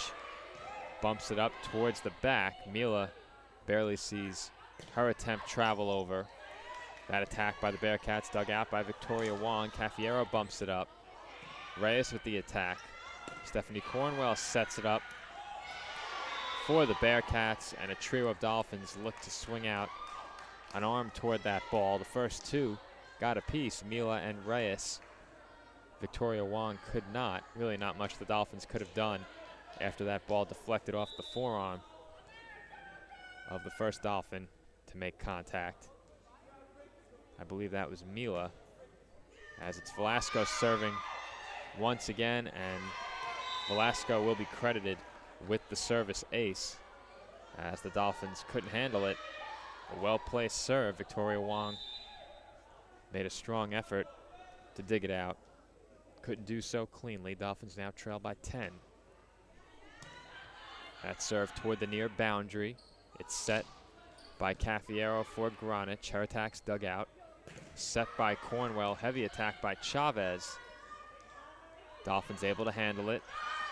bumps it up towards the back. Mila barely sees her attempt travel over. That attack by the Bearcats dug out by Victoria Wong. Cafiero bumps it up. Reyes with the attack. Stephanie Cornwell sets it up for the Bearcats, and a trio of Dolphins look to swing out an arm toward that ball. The first 2 got a piece, Mila and Reyes. Victoria Wong could not. Really not much the Dolphins could have done after that ball deflected off the forearm of the first Dolphin to make contact. I believe that was Mila, as it's Velasco serving once again, and Velasco will be credited with the service ace, as the Dolphins couldn't handle it. A well-placed serve. Victoria Wong made a strong effort to dig it out. Couldn't do so cleanly. Dolphins now trail by 10. That serve toward the near boundary. It's set by Cafiero for Granic. Her attack's dug out. Set by Cornwell. Heavy attack by Chavez. Dolphins able to handle it.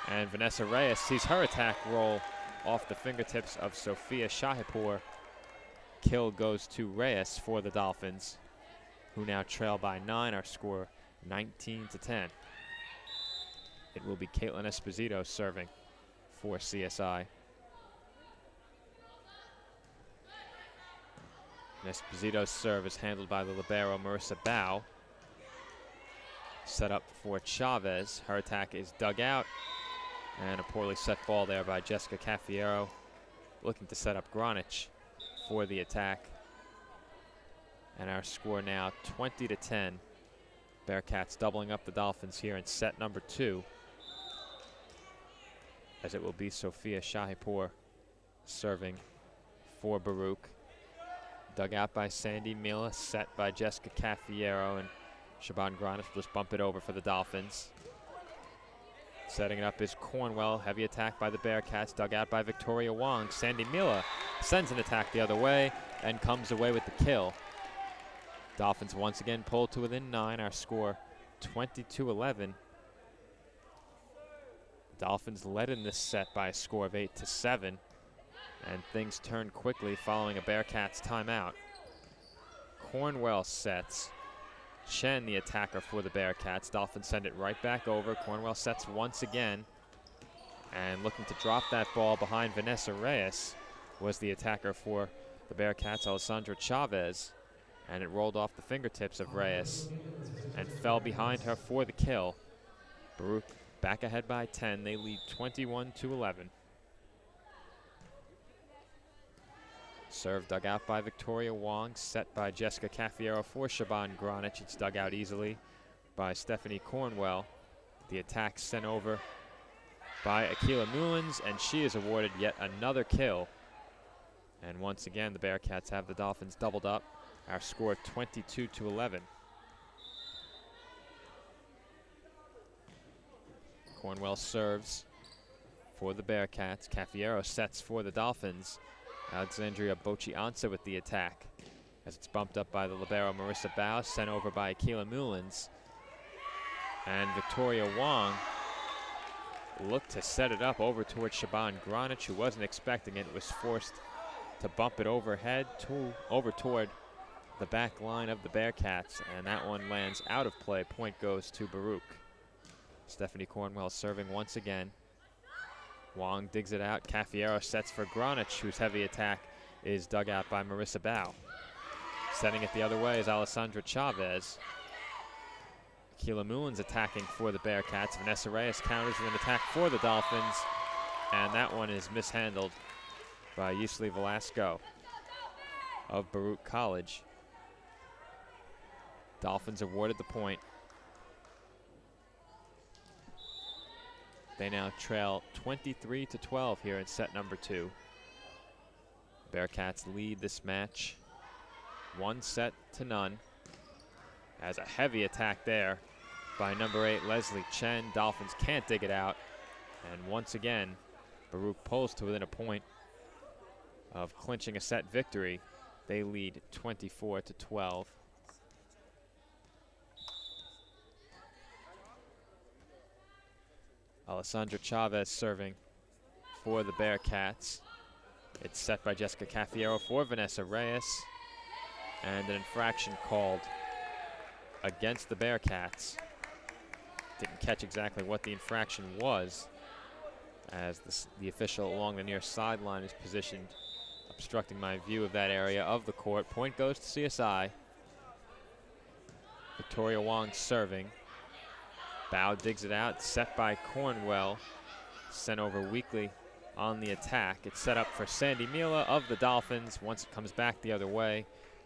And Vanessa Reyes sees her attack roll off the fingertips of Sophia Shahipur. Kill goes to Reyes for the Dolphins, who now trail by 9. Our score 19-10. It will be Caitlin Esposito serving for CSI. And Esposito's serve is handled by the libero Marissa Bow. Set up for Chavez. Her attack is dug out. And a poorly set ball there by Jessica Cafiero, looking to set up Granic for the attack. And our score now 20-10. Bearcats doubling up the Dolphins here in set number 2, as it will be Sophia Shahipur serving for Baruch. Dug out by Sandy Mila, set by Jessica Cafiero, and Shaban Granic will just bump it over for the Dolphins. Setting it up is Cornwell. Heavy attack by the Bearcats, dug out by Victoria Wong. Sandy Mila sends an attack the other way and comes away with the kill. Dolphins once again pulled to within 9. Our score 20-11. Dolphins led in this set by a score of 8-7, and things turned quickly following a Bearcats timeout. Cornwell sets. Chen, the attacker for the Bearcats. Dolphins send it right back over. Cornwell sets once again, and looking to drop that ball behind Vanessa Reyes was the attacker for the Bearcats, Alessandra Chavez. And it rolled off the fingertips of Reyes and fell behind her for the kill. Baruch back ahead by 10. They lead 21-11. Serve dug out by Victoria Wong, set by Jessica Caffiero for Shaban Granich. It's dug out easily by Stephanie Cornwell. The attack sent over by Akila Mullins, and she is awarded yet another kill. And once again, the Bearcats have the Dolphins doubled up. Our score 22-11. Cornwell serves for the Bearcats. Caffiero sets for the Dolphins. Alexandria Boccianza with the attack as it's bumped up by the libero Marissa Bao, sent over by Akila Mullins. And Victoria Wong looked to set it up over towards Shaban Granich, who wasn't expecting it, was forced to bump it overhead over toward the back line of the Bearcats, and that one lands out of play. Point goes to Baruch. Stephanie Cornwell serving once again. Wong digs it out. Caffiero sets for Granich, whose heavy attack is dug out by Marissa Bao. Setting it the other way is Alessandra Chavez. Akila Mullins attacking for the Bearcats. Vanessa Reyes counters with an attack for the Dolphins, and that one is mishandled by Yusli Velasco of Baruch College. Dolphins awarded the point. They now trail 23-12 here in set number 2. Bearcats lead this match 1-0. As a heavy attack there by number 8 Leslie Chen. Dolphins can't dig it out, and once again Baruch pulls to within a point of clinching a set victory. They lead 24-12. Alessandra Chavez serving for the Bearcats. It's set by Jessica Caffiero for Vanessa Reyes, and an infraction called against the Bearcats. Didn't catch exactly what the infraction was, as the official along the near sideline is positioned, obstructing my view of that area of the court. Point goes to CSI. Victoria Wong serving. Bao digs it out, set by Cornwell. Sent over weakly on the attack. It's set up for Sandy Mila of the Dolphins once it comes back the other way,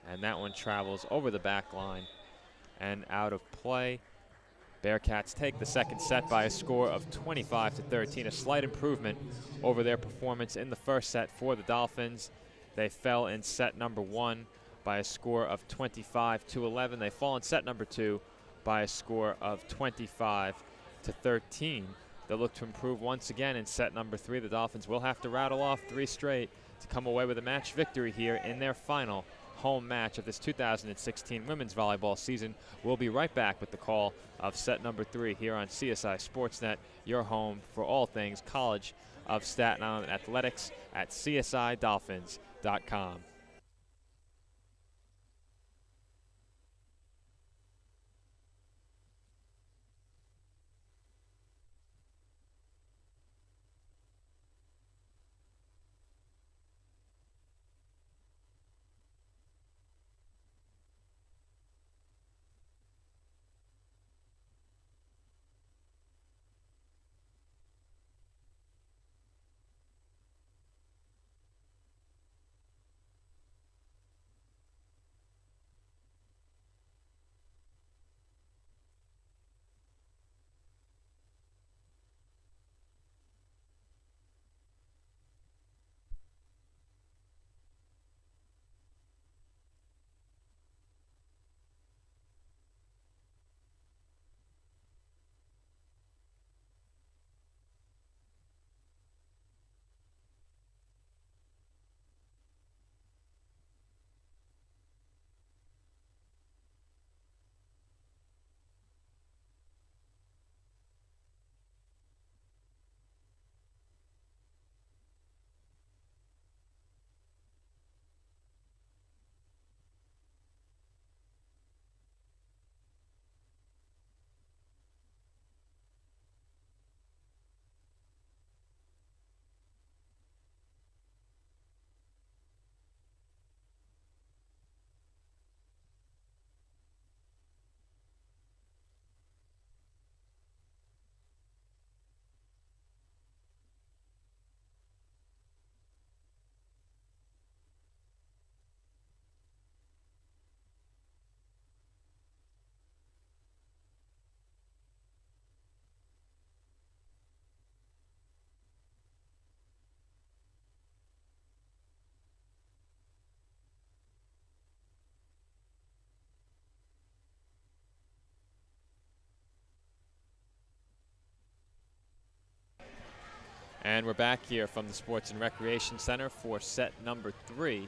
and that one travels over the back line and out of play. Bearcats take the second set by a score of 25-13, a slight improvement over their performance in the first set for the Dolphins. They fell in set number 1 by a score of 25-11. They fall in set number 2 by a score of 25-13. They'll look to improve once again in set number 3. The Dolphins will have to rattle off 3 straight to come away with a match victory here in their final home match of this 2016 women's volleyball season. We'll be right back with the call of set number 3 here on CSI Sportsnet, your home for all things College of Staten Island athletics at csidolphins.com. And we're back here from the Sports and Recreation Center for set number 3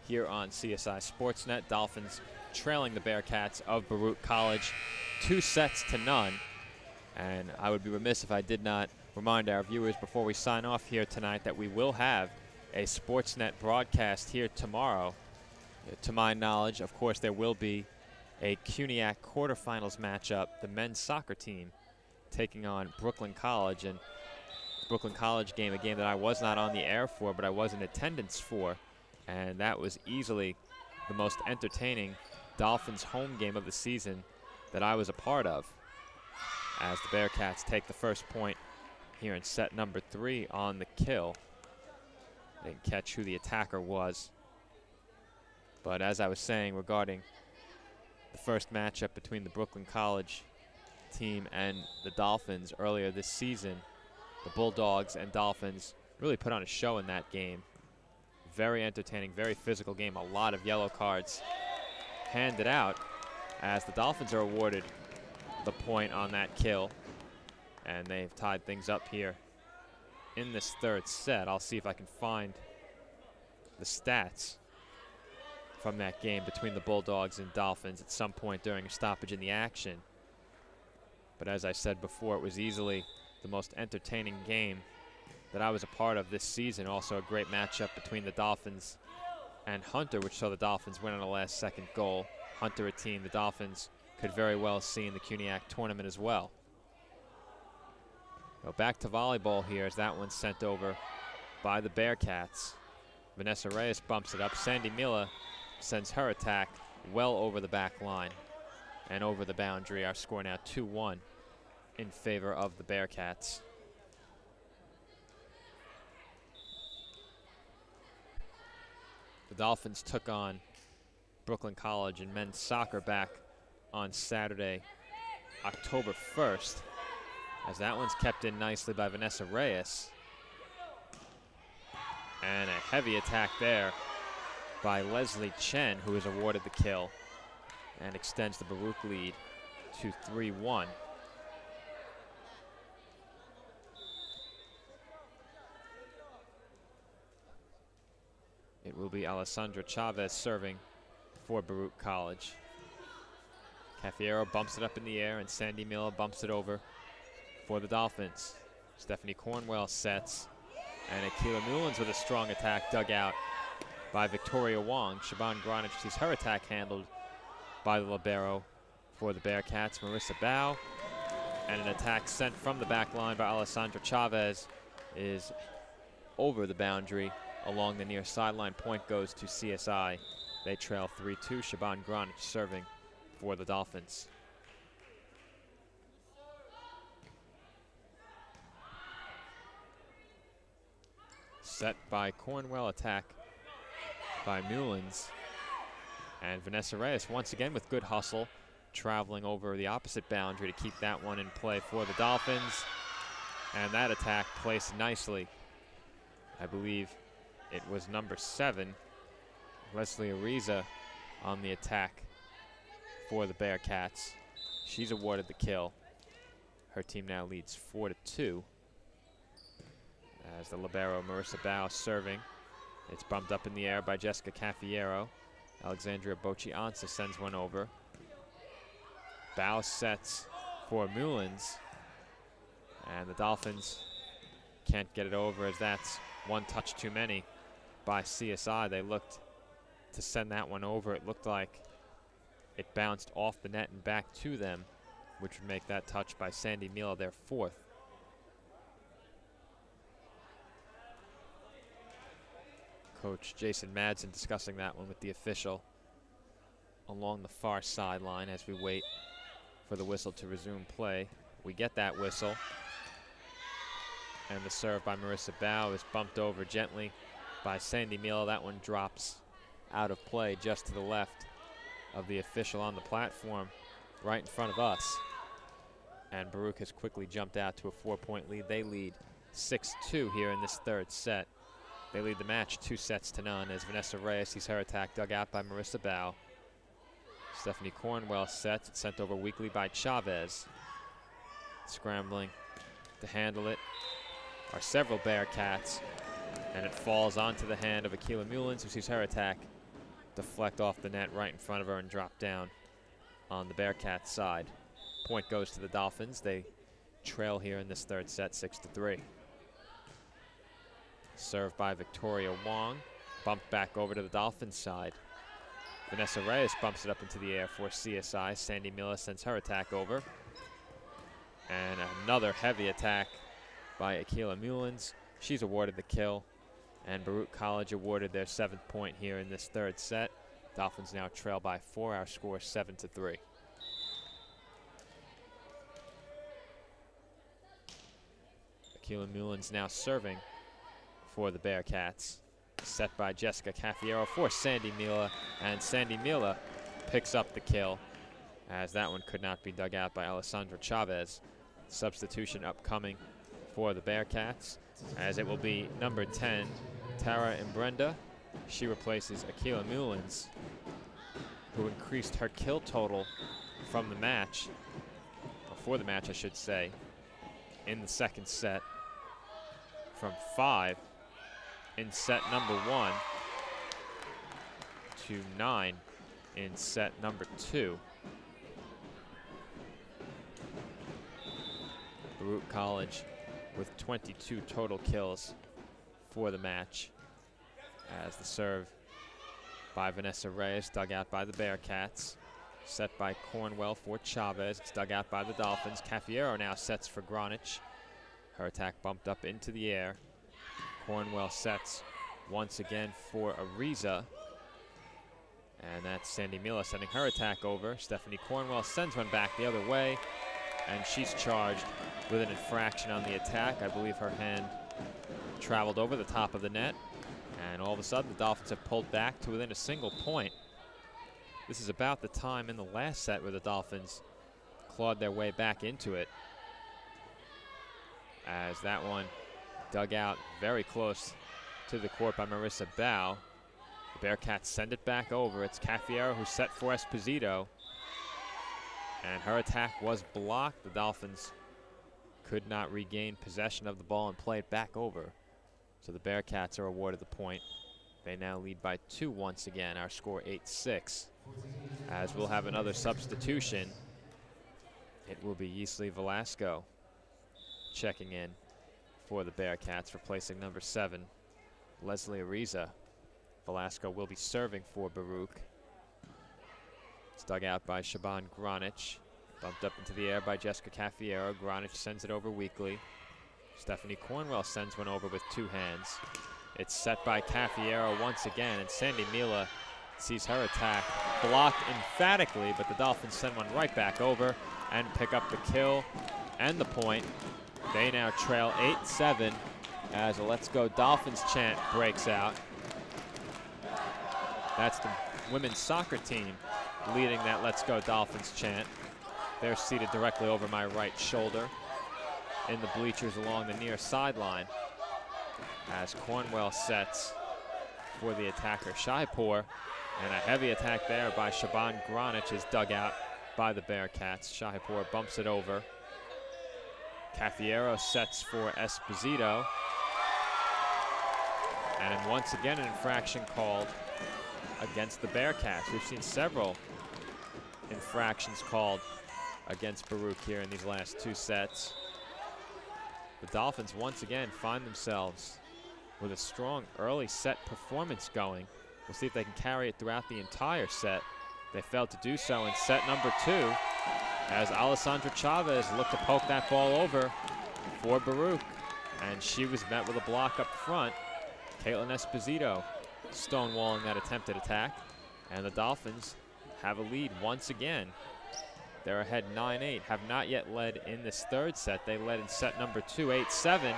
here on CSI Sportsnet. Dolphins trailing the Bearcats of Baruch College 2-0. And I would be remiss if I did not remind our viewers before we sign off here tonight that we will have a Sportsnet broadcast here tomorrow. To my knowledge, of course, there will be a CUNYAC quarterfinals matchup, the men's soccer team taking on Brooklyn College. And Brooklyn College game, a game that I was not on the air for, but I was in attendance for, and that was easily the most entertaining Dolphins home game of the season that I was a part of, as the Bearcats take the first point here in set number 3 on the kill. They didn't catch who the attacker was, but as I was saying regarding the first matchup between the Brooklyn College team and the Dolphins earlier this season, the Bulldogs and Dolphins really put on a show in that game. Very entertaining, very physical game. A lot of yellow cards handed out as the Dolphins are awarded the point on that kill. And they've tied things up here in this third set. I'll see if I can find the stats from that game between the Bulldogs and Dolphins at some point during a stoppage in the action. But as I said before, it was easily the most entertaining game that I was a part of this season. Also a great matchup between the Dolphins and Hunter, which saw the Dolphins win on a last-second goal. Hunter, a team the Dolphins could very well see in the CUNYAC tournament as well. So back to volleyball here as that one's sent over by the Bearcats. Vanessa Reyes bumps it up. Sandy Mila sends her attack well over the back line and over the boundary. Our score now 2-1 in favor of the Bearcats. The Dolphins took on Brooklyn College in men's soccer back on Saturday, October 1st, as that one's kept in nicely by Vanessa Reyes. And a heavy attack there by Leslie Chen, who is awarded the kill and extends the Baruch lead to 3-1. It will be Alessandra Chavez serving for Baruch College. Cafiero bumps it up in the air, and Sandy Miller bumps it over for the Dolphins. Stephanie Cornwell sets, and Akila Newlands with a strong attack dug out by Victoria Wong. Shaban Granich sees her attack handled by the libero for the Bearcats, Marissa Bao. And an attack sent from the back line by Alessandra Chavez is over the boundary along the near sideline. Point goes to CSI. They trail 3-2. Shaban Granich serving for the Dolphins. Set by Cornwell, attack by Newlands. And Vanessa Reyes once again with good hustle, traveling over the opposite boundary to keep that one in play for the Dolphins. And that attack placed nicely. I believe it was number 7, Leslie Ariza, on the attack for the Bearcats. She's awarded the kill. Her team now leads 4-2. As the libero Marissa Bao serving. It's bumped up in the air by Jessica Cafiero. Alexandria Bocci-Ansa sends one over. Bao sets for Mullins. And the Dolphins can't get it over, as that's one touch too many by CSI. They looked to send that one over. It looked like it bounced off the net and back to them, which would make that touch by Sandy Mila their 4th. Coach Jason Madsen discussing that one with the official along the far sideline as we wait for the whistle to resume play. We get that whistle. And the serve by Marissa Bao is bumped over gently by Sandy Mila. That one drops out of play just to the left of the official on the platform right in front of us. And Baruch has quickly jumped out to a 4-point lead. They lead 6-2 here in this third set. They lead the match 2-0 as Vanessa Reyes sees her attack dug out by Marissa Bao. Stephanie Cornwell sets. It's sent over weakly by Chavez. Scrambling to handle it. are several Bearcats, and it falls onto the hand of Akila Mullins, who sees her attack deflect off the net right in front of her and drop down on the Bearcats side. Point goes to the Dolphins. They trail here in this third set, 6-3. Served by Victoria Wong, bumped back over to the Dolphins side. Vanessa Reyes bumps it up into the air for CSI. Sandy Miller sends her attack over. And another heavy attack by Akila Mullins. She's awarded the kill. And Baruch College awarded their 7th point here in this third set. Dolphins now trail by 4. Our score 7-3. Akila Mullins now serving for the Bearcats. Set by Jessica Caffiero for Sandy Mila, and Sandy Mila picks up the kill, as that one could not be dug out by Alessandra Chavez. Substitution upcoming for the Bearcats, as it will be number 10, Tara Imbrenda. She replaces Akila Mullins, who increased her kill total from the match, or for the match I should say, in the second set from 5 in set number 1 to 9 in set number 2. Baruch College with 22 total kills for the match, as the serve by Vanessa Reyes dug out by the Bearcats. Set by Cornwell for Chavez. It's dug out by the Dolphins. Caffiero now sets for Gronich. Her attack bumped up into the air. Cornwell sets once again for Ariza. And that's Sandy Mila sending her attack over. Stephanie Cornwell sends one back the other way, and she's charged with an infraction on the attack. I believe her hand traveled over the top of the net, and all of a sudden the Dolphins have pulled back to within a single point. This is about the time in the last set where the Dolphins clawed their way back into it, as that one dug out very close to the court by Marissa Bow. The Bearcats send it back over. It's Caffiero who set for Esposito, and her attack was blocked. The Dolphins could not regain possession of the ball and play it back over, so the Bearcats are awarded the point. They now lead by 2 once again. Our score 8-6. As we'll have another substitution, it will be Yeasley Velasco checking in for the Bearcats, replacing number 7, Leslie Ariza. Velasco will be serving for Baruch. It's dug out by Shaban Gronich. Bumped up into the air by Jessica Caffiero. Gronich sends it over weakly. Stephanie Cornwell sends one over with 2 hands. It's set by Caffiero once again, and Sandy Mila sees her attack blocked emphatically, but the Dolphins send one right back over and pick up the kill and the point. They now trail 8-7 as a Let's Go Dolphins chant breaks out. That's the women's soccer team leading that Let's Go Dolphins chant. They're seated directly over my right shoulder in the bleachers along the near sideline, as Cornwell sets for the attacker Shaipur, and a heavy attack there by Shaban Gronich is dug out by the Bearcats. Shaipur bumps it over. Caffiero sets for Esposito, and once again an infraction called against the Bearcats. We've seen several infractions called against Baruch here in these last 2 sets. The Dolphins once again find themselves with a strong early set performance going. We'll see if they can carry it throughout the entire set. They failed to do so in set number 2, as Alessandra Chavez looked to poke that ball over for Baruch, and she was met with a block up front. Caitlin Esposito stonewalling that attempted attack, and the Dolphins have a lead once again. They're ahead 9-8, have not yet led in this third set. They led in set number 2, 8-7,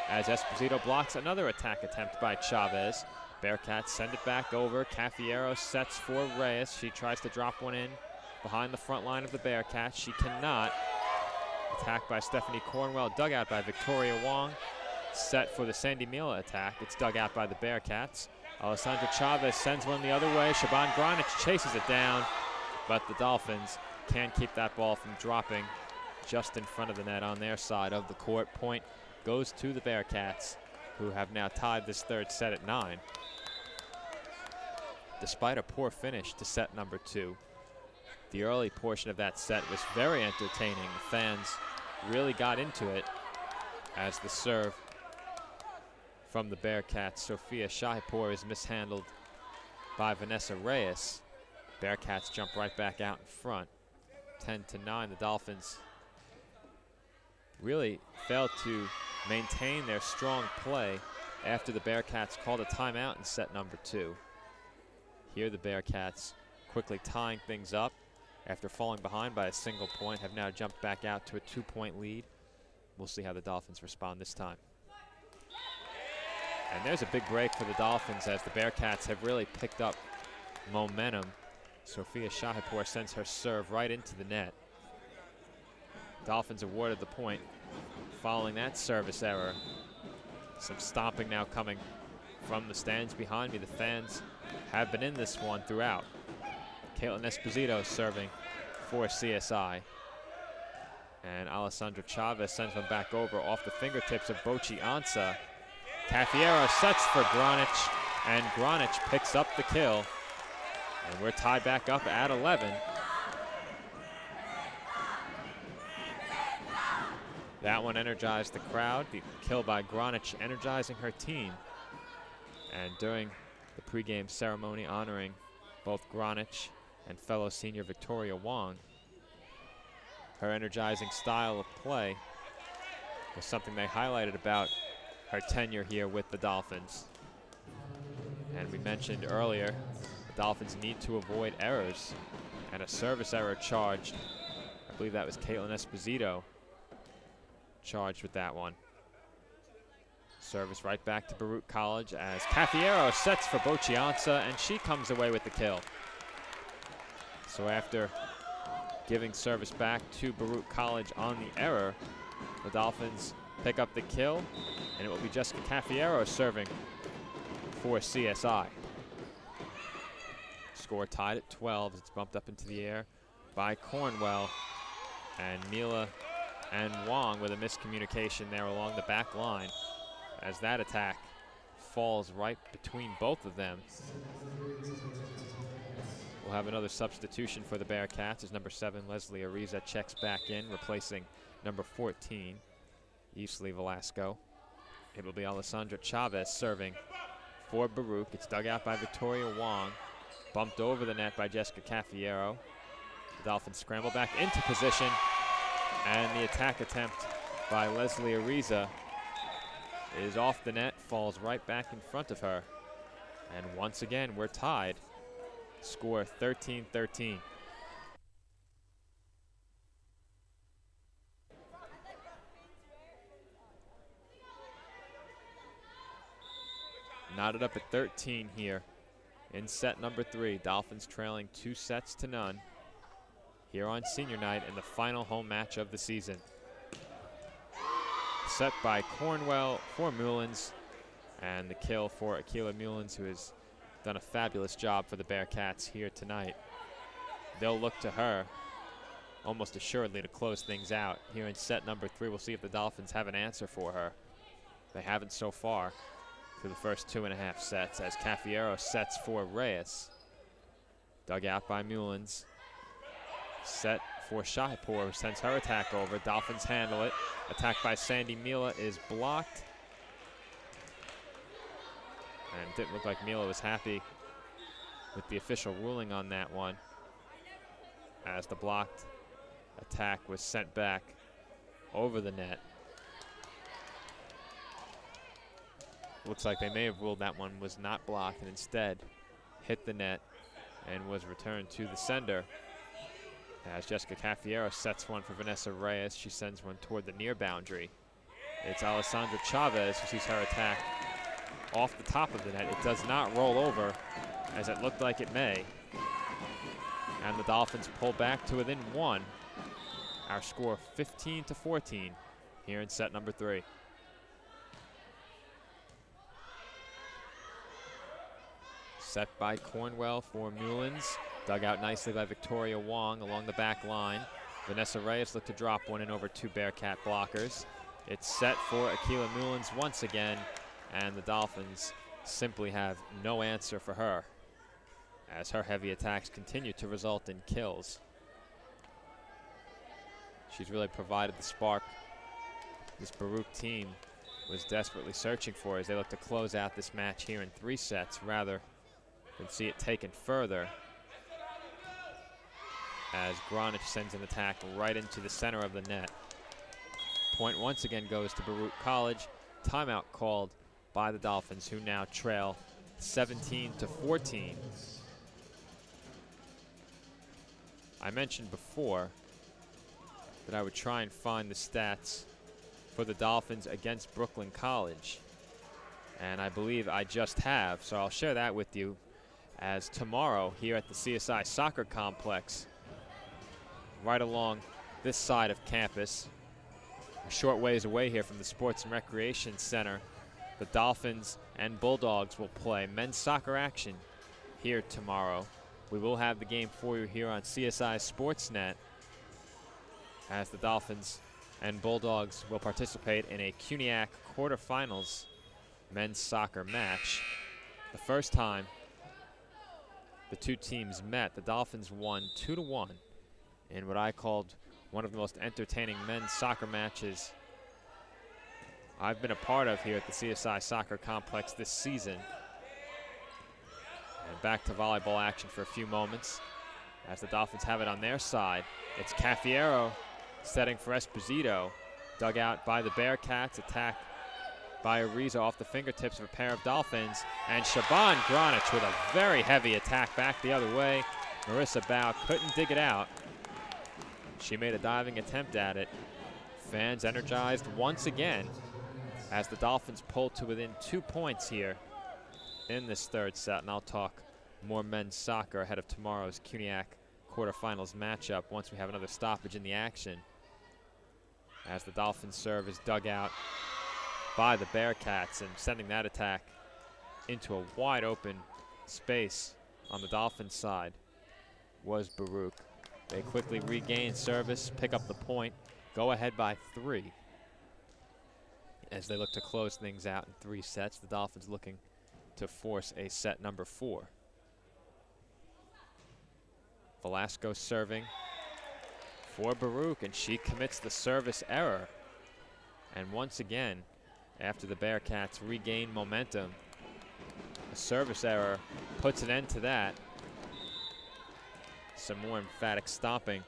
as Esposito blocks another attack attempt by Chavez. Bearcats send it back over. Caffiero sets for Reyes. She tries to drop one in behind the front line of the Bearcats. She cannot. Attack by Stephanie Cornwell, dug out by Victoria Wong. Set for the Sandy Mila attack. It's dug out by the Bearcats. Alessandra Chavez sends one the other way. Shaban Gronich chases it down, but the Dolphins can't keep that ball from dropping just in front of the net on their side of the court. Point goes to the Bearcats, who have now tied this third set at 9. Despite a poor finish to set number 2, the early portion of that set was very entertaining. The fans really got into it as the serve from the Bearcats, Sophia Shahipur, is mishandled by Vanessa Reyes. Bearcats jump right back out in front. 10-9, the Dolphins really failed to maintain their strong play after the Bearcats called a timeout in set number 2. Here the Bearcats quickly tying things up after falling behind by a single point, have now jumped back out to a 2-point lead. We'll see how the Dolphins respond this time. And there's a big break for the Dolphins as the Bearcats have really picked up momentum. Sophia Shahipur sends her serve right into the net. Dolphins awarded the point following that service error. Some stomping now coming from the stands behind me. The fans have been in this one throughout. Caitlin Esposito serving for CSI. And Alessandra Chavez sends one back over off the fingertips of Bochi Ansa. Cafiero sets for Granic, and Granic picks up the kill. And we're tied back up at 11. That one energized the crowd. The kill by Granic energizing her team. And during the pregame ceremony honoring both Granic and fellow senior Victoria Wong, her energizing style of play was something they highlighted about her tenure here with the Dolphins. And we mentioned earlier, the Dolphins need to avoid errors, and a service error charged. I believe that was Caitlin Esposito charged with that one. Service right back to Baruch College as Cafiero sets for Bochi Ansa, and she comes away with the kill. So after giving service back to Baruch College on the error, the Dolphins pick up the kill, and it will be Jessica Cafiero serving for CSI. Score tied at 12 as it's bumped up into the air by Cornwell, and Mila and Wong with a miscommunication there along the back line as that attack falls right between both of them. We'll have another substitution for the Bearcats as number 7, Leslie Ariza, checks back in, replacing number 14, Yusli Velasco. It will be Alessandra Chavez serving for Baruch. It's dug out by Victoria Wong, bumped over the net by Jessica Cafiero. The Dolphins scramble back into position, and the attack attempt by Leslie Ariza is off the net, falls right back in front of her. And once again, we're tied. Score 13-13. Knotted up at 13 here in set number 3. Dolphins trailing 2-0 here on senior night in the final home match of the season. Set by Cornwell for Mullins, and the kill for Akila Mullins, who has done a fabulous job for the Bearcats here tonight. They'll look to her almost assuredly to close things out here in set number 3. We'll see if the Dolphins have an answer for her. They haven't so far through the first 2.5 sets as Cafiero sets for Reyes. Dug out by Mullins. Set for Shahipur, who sends her attack over. Dolphins handle it. Attack by Sandy Mila is blocked. And it didn't look like Mila was happy with the official ruling on that one, as the blocked attack was sent back over the net. Looks like they may have ruled that one was not blocked and instead hit the net and was returned to the sender. As Jessica Cafiero sets one for Vanessa Reyes, she sends one toward the near boundary. It's Alessandra Chavez who sees her attack off the top of the net. It does not roll over, as it looked like it may. And the Dolphins pull back to within 1. Our score 15-14 here in set number 3. Set by Cornwell for Mullins. Dug out nicely by Victoria Wong along the back line. Vanessa Reyes looked to drop one in over 2 Bearcat blockers. It's set for Akila Mullins once again, and the Dolphins simply have no answer for her as her heavy attacks continue to result in kills. She's really provided the spark this Baruch team was desperately searching for as they look to close out this match here in 3 sets rather than see it taken further, as Gronich sends an attack right into the center of the net. Point once again goes to Baruch College. Timeout called by the Dolphins, who now trail 17-14. I mentioned before that I would try and find the stats for the Dolphins against Brooklyn College, and I believe I just have, so I'll share that with you, as tomorrow here at the CSI Soccer Complex, right along this side of campus, a short ways away here from the Sports and Recreation Center, the Dolphins and Bulldogs will play men's soccer action here tomorrow. We will have the game for you here on CSI Sportsnet, as the Dolphins and Bulldogs will participate in a CUNYAC quarterfinals men's soccer match. The first time the two teams met, the Dolphins won 2-1 in what I called one of the most entertaining men's soccer matches I've been a part of here at the CSI Soccer Complex this season. And back to volleyball action for a few moments as the Dolphins have it on their side. It's Cafiero setting for Esposito, dug out by the Bearcats, attack by Ariza off the fingertips of a pair of Dolphins, and Shaban Gronich with a very heavy attack back the other way. Marissa Bow couldn't dig it out. She made a diving attempt at it. Fans energized once again as the Dolphins pulled to within 2 points here in this third set, and I'll talk more men's soccer ahead of tomorrow's CUNYAC quarterfinals matchup once we have another stoppage in the action, as the Dolphins serve is dug out by the Bearcats, and sending that attack into a wide open space on the Dolphins side was Baruch. They quickly regain service, pick up the point, go ahead by 3 as they look to close things out in 3 sets. The Dolphins looking to force a set number 4. Velasco serving for Baruch, and she commits the service error. And once again, after the Bearcats regain momentum, a service error puts an end to that. Some more emphatic stomping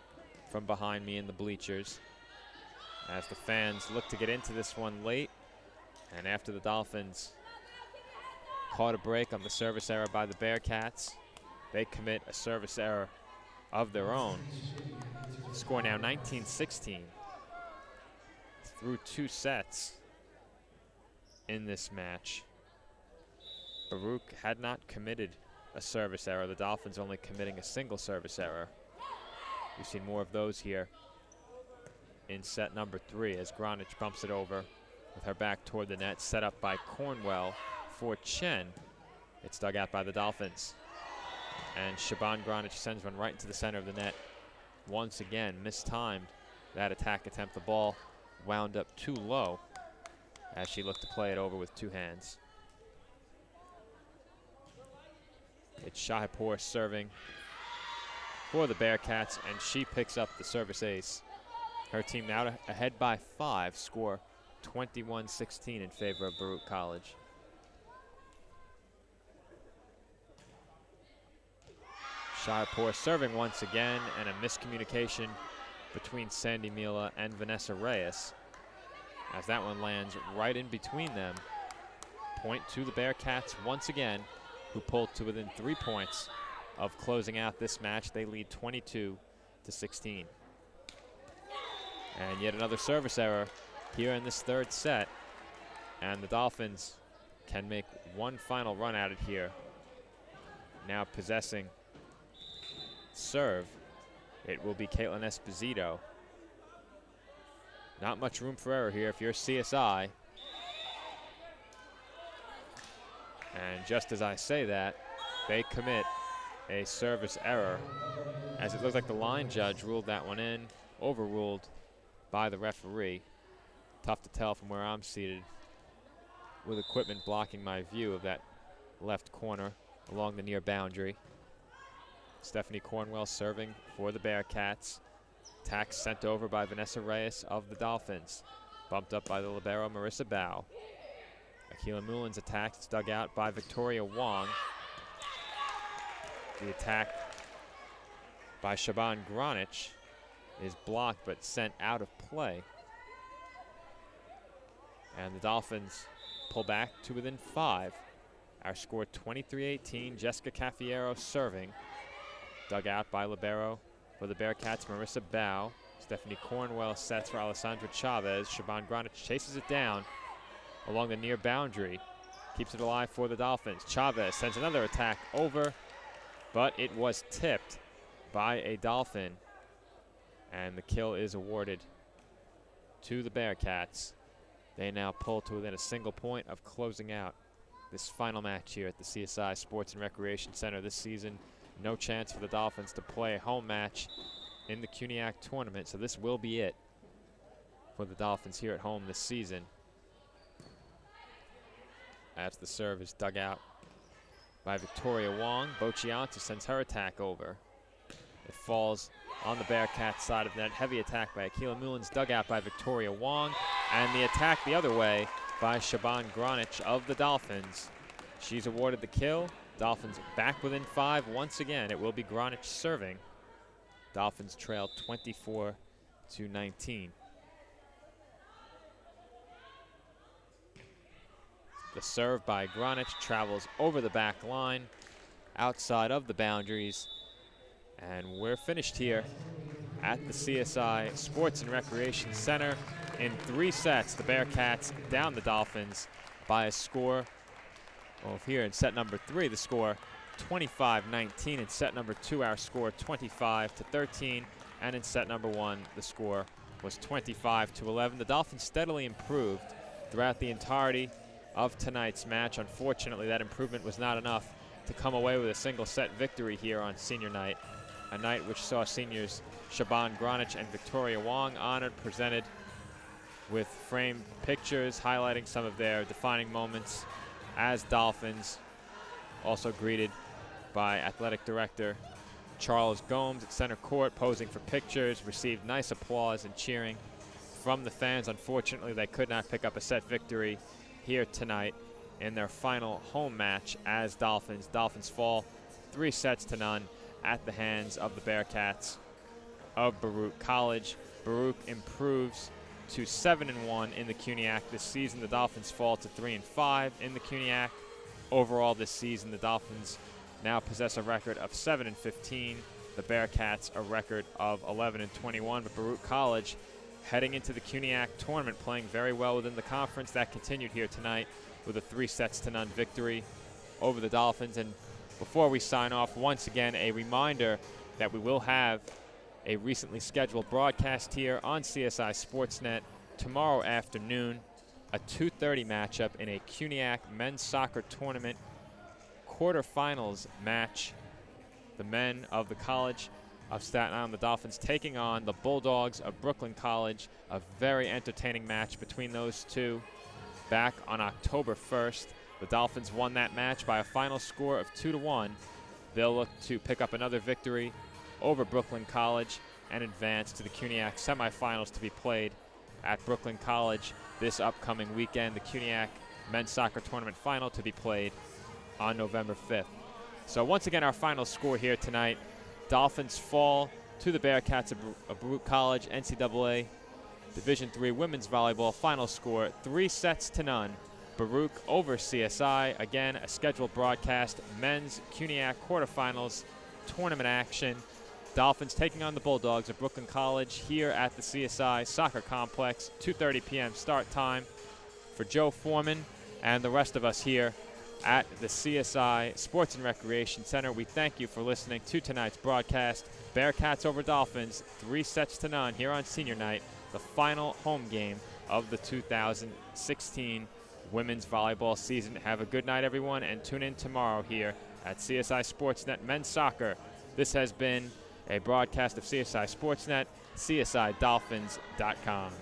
from behind me in the bleachers as the fans look to get into this one late, and after the Dolphins caught a break on the service error by the Bearcats, they commit a service error of their own. Score now 19-16 through 2 sets in this match. Baruch had not committed a service error. The Dolphins only committing a single service error. We've seen more of those here in set number 3 as Gronich bumps it over with her back toward the net, set up by Cornwell for Chen. It's dug out by the Dolphins. And Shaban Gronich sends one right into the center of the net. Once again, mistimed that attack attempt. The ball wound up too low as she looked to play it over with 2 hands. It's Shahipur serving for the Bearcats, and she picks up the service ace. Her team now ahead by 5, score 21-16 in favor of Baruch College. Shahipur serving once again, and a miscommunication between Sandy Mila and Vanessa Reyes as that one lands right in between them. Point to the Bearcats once again, who pulled to within 3 points of closing out this match. They lead 22-16. And yet another service error here in this third set, and the Dolphins can make one final run at it here. Now possessing serve, it will be Caitlin Esposito. Not much room for error here if you're CSI. And just as I say that, they commit a service error, as it looks like the line judge ruled that one in, overruled by the referee. Tough to tell from where I'm seated with equipment blocking my view of that left corner along the near boundary. Stephanie Cornwell serving for the Bearcats. Attack sent over by Vanessa Reyes of the Dolphins. Bumped up by the libero Marissa Bao. Akila Mulin's attack is dug out by Victoria Wong. The attack by Shaban Granich is blocked but sent out of play. And the Dolphins pull back to within 5. Our score 23-18. Jessica Caffiero serving. Dug out by libero for the Bearcats, Marissa Bao. Stephanie Cornwell sets for Alessandra Chavez. Shaban Granich chases it down along the near boundary. Keeps it alive for the Dolphins. Chavez sends another attack over, but it was tipped by a Dolphin. And the kill is awarded to the Bearcats. They now pull to within a single point of closing out this final match here at the CSI Sports and Recreation Center this season. No chance for the Dolphins to play a home match in the CUNYAC tournament, so this will be it for the Dolphins here at home this season. As the serve is dug out by Victoria Wong. Boccianto sends her attack over. It falls on the Bearcats side of that. Heavy attack by Akila Mulin's dug out by Victoria Wong. And the attack the other way by Shaban Granich of the Dolphins. She's awarded the kill. Dolphins back within 5 once again. It will be Granich serving. Dolphins trail 24-19. The serve by Granich travels over the back line, outside of the boundaries, and we're finished here at the CSI Sports and Recreation Center in 3 sets. The Bearcats down the Dolphins by a score of here in set number 3, the score 25-19. In set number 2, our score 25-13, and in set number 1, the score was 25-11. The Dolphins steadily improved throughout the entirety of tonight's match. Unfortunately, that improvement was not enough to come away with a single set victory here on senior night, a night which saw seniors Shaban Granich and Victoria Wong honored, presented with framed pictures highlighting some of their defining moments as Dolphins. Also greeted by athletic director Charles Gomes at center court, posing for pictures, received nice applause and cheering from the fans. Unfortunately, they could not pick up a set victory here tonight in their final home match as Dolphins. Dolphins fall 3-0 at the hands of the Bearcats of Baruch College. Baruch improves to 7-1 in the CUNYAC this season. The Dolphins fall to 3-5 in the CUNYAC. Overall this season, the Dolphins now possess a record of 7-15. The Bearcats a record of 11-21. But Baruch College heading into the CUNYAC tournament playing very well within the conference. That continued here tonight with a 3-0 victory over the Dolphins. And before we sign off, once again, a reminder that we will have a recently scheduled broadcast here on CSI Sportsnet tomorrow afternoon, a 2:30 matchup in a CUNYAC men's soccer tournament quarterfinals match. The men of the College of Staten Island, the Dolphins, taking on the Bulldogs of Brooklyn College. A very entertaining match between those two back on October 1st. The Dolphins won that match by a final score of 2-1. They'll look to pick up another victory over Brooklyn College and advance to the CUNYAC semifinals to be played at Brooklyn College this upcoming weekend. The CUNYAC men's soccer tournament final to be played on November 5th. So once again, our final score here tonight: Dolphins fall to the Bearcats of Baruch College, NCAA Division III women's volleyball. Final score 3-0. Baruch over CSI. Again, a scheduled broadcast: men's CUNYAC quarterfinals tournament action. Dolphins taking on the Bulldogs of Brooklyn College here at the CSI Soccer Complex. 2:30 p.m. start time. For Joe Foreman and the rest of us here at the CSI Sports and Recreation Center, we thank you for listening to tonight's broadcast. Bearcats over Dolphins, 3-0 here on senior night, the final home game of the 2016 women's volleyball season. Have a good night, everyone, and tune in tomorrow here at CSI Sportsnet Men's Soccer. This has been a broadcast of CSI Sportsnet, CSIDolphins.com.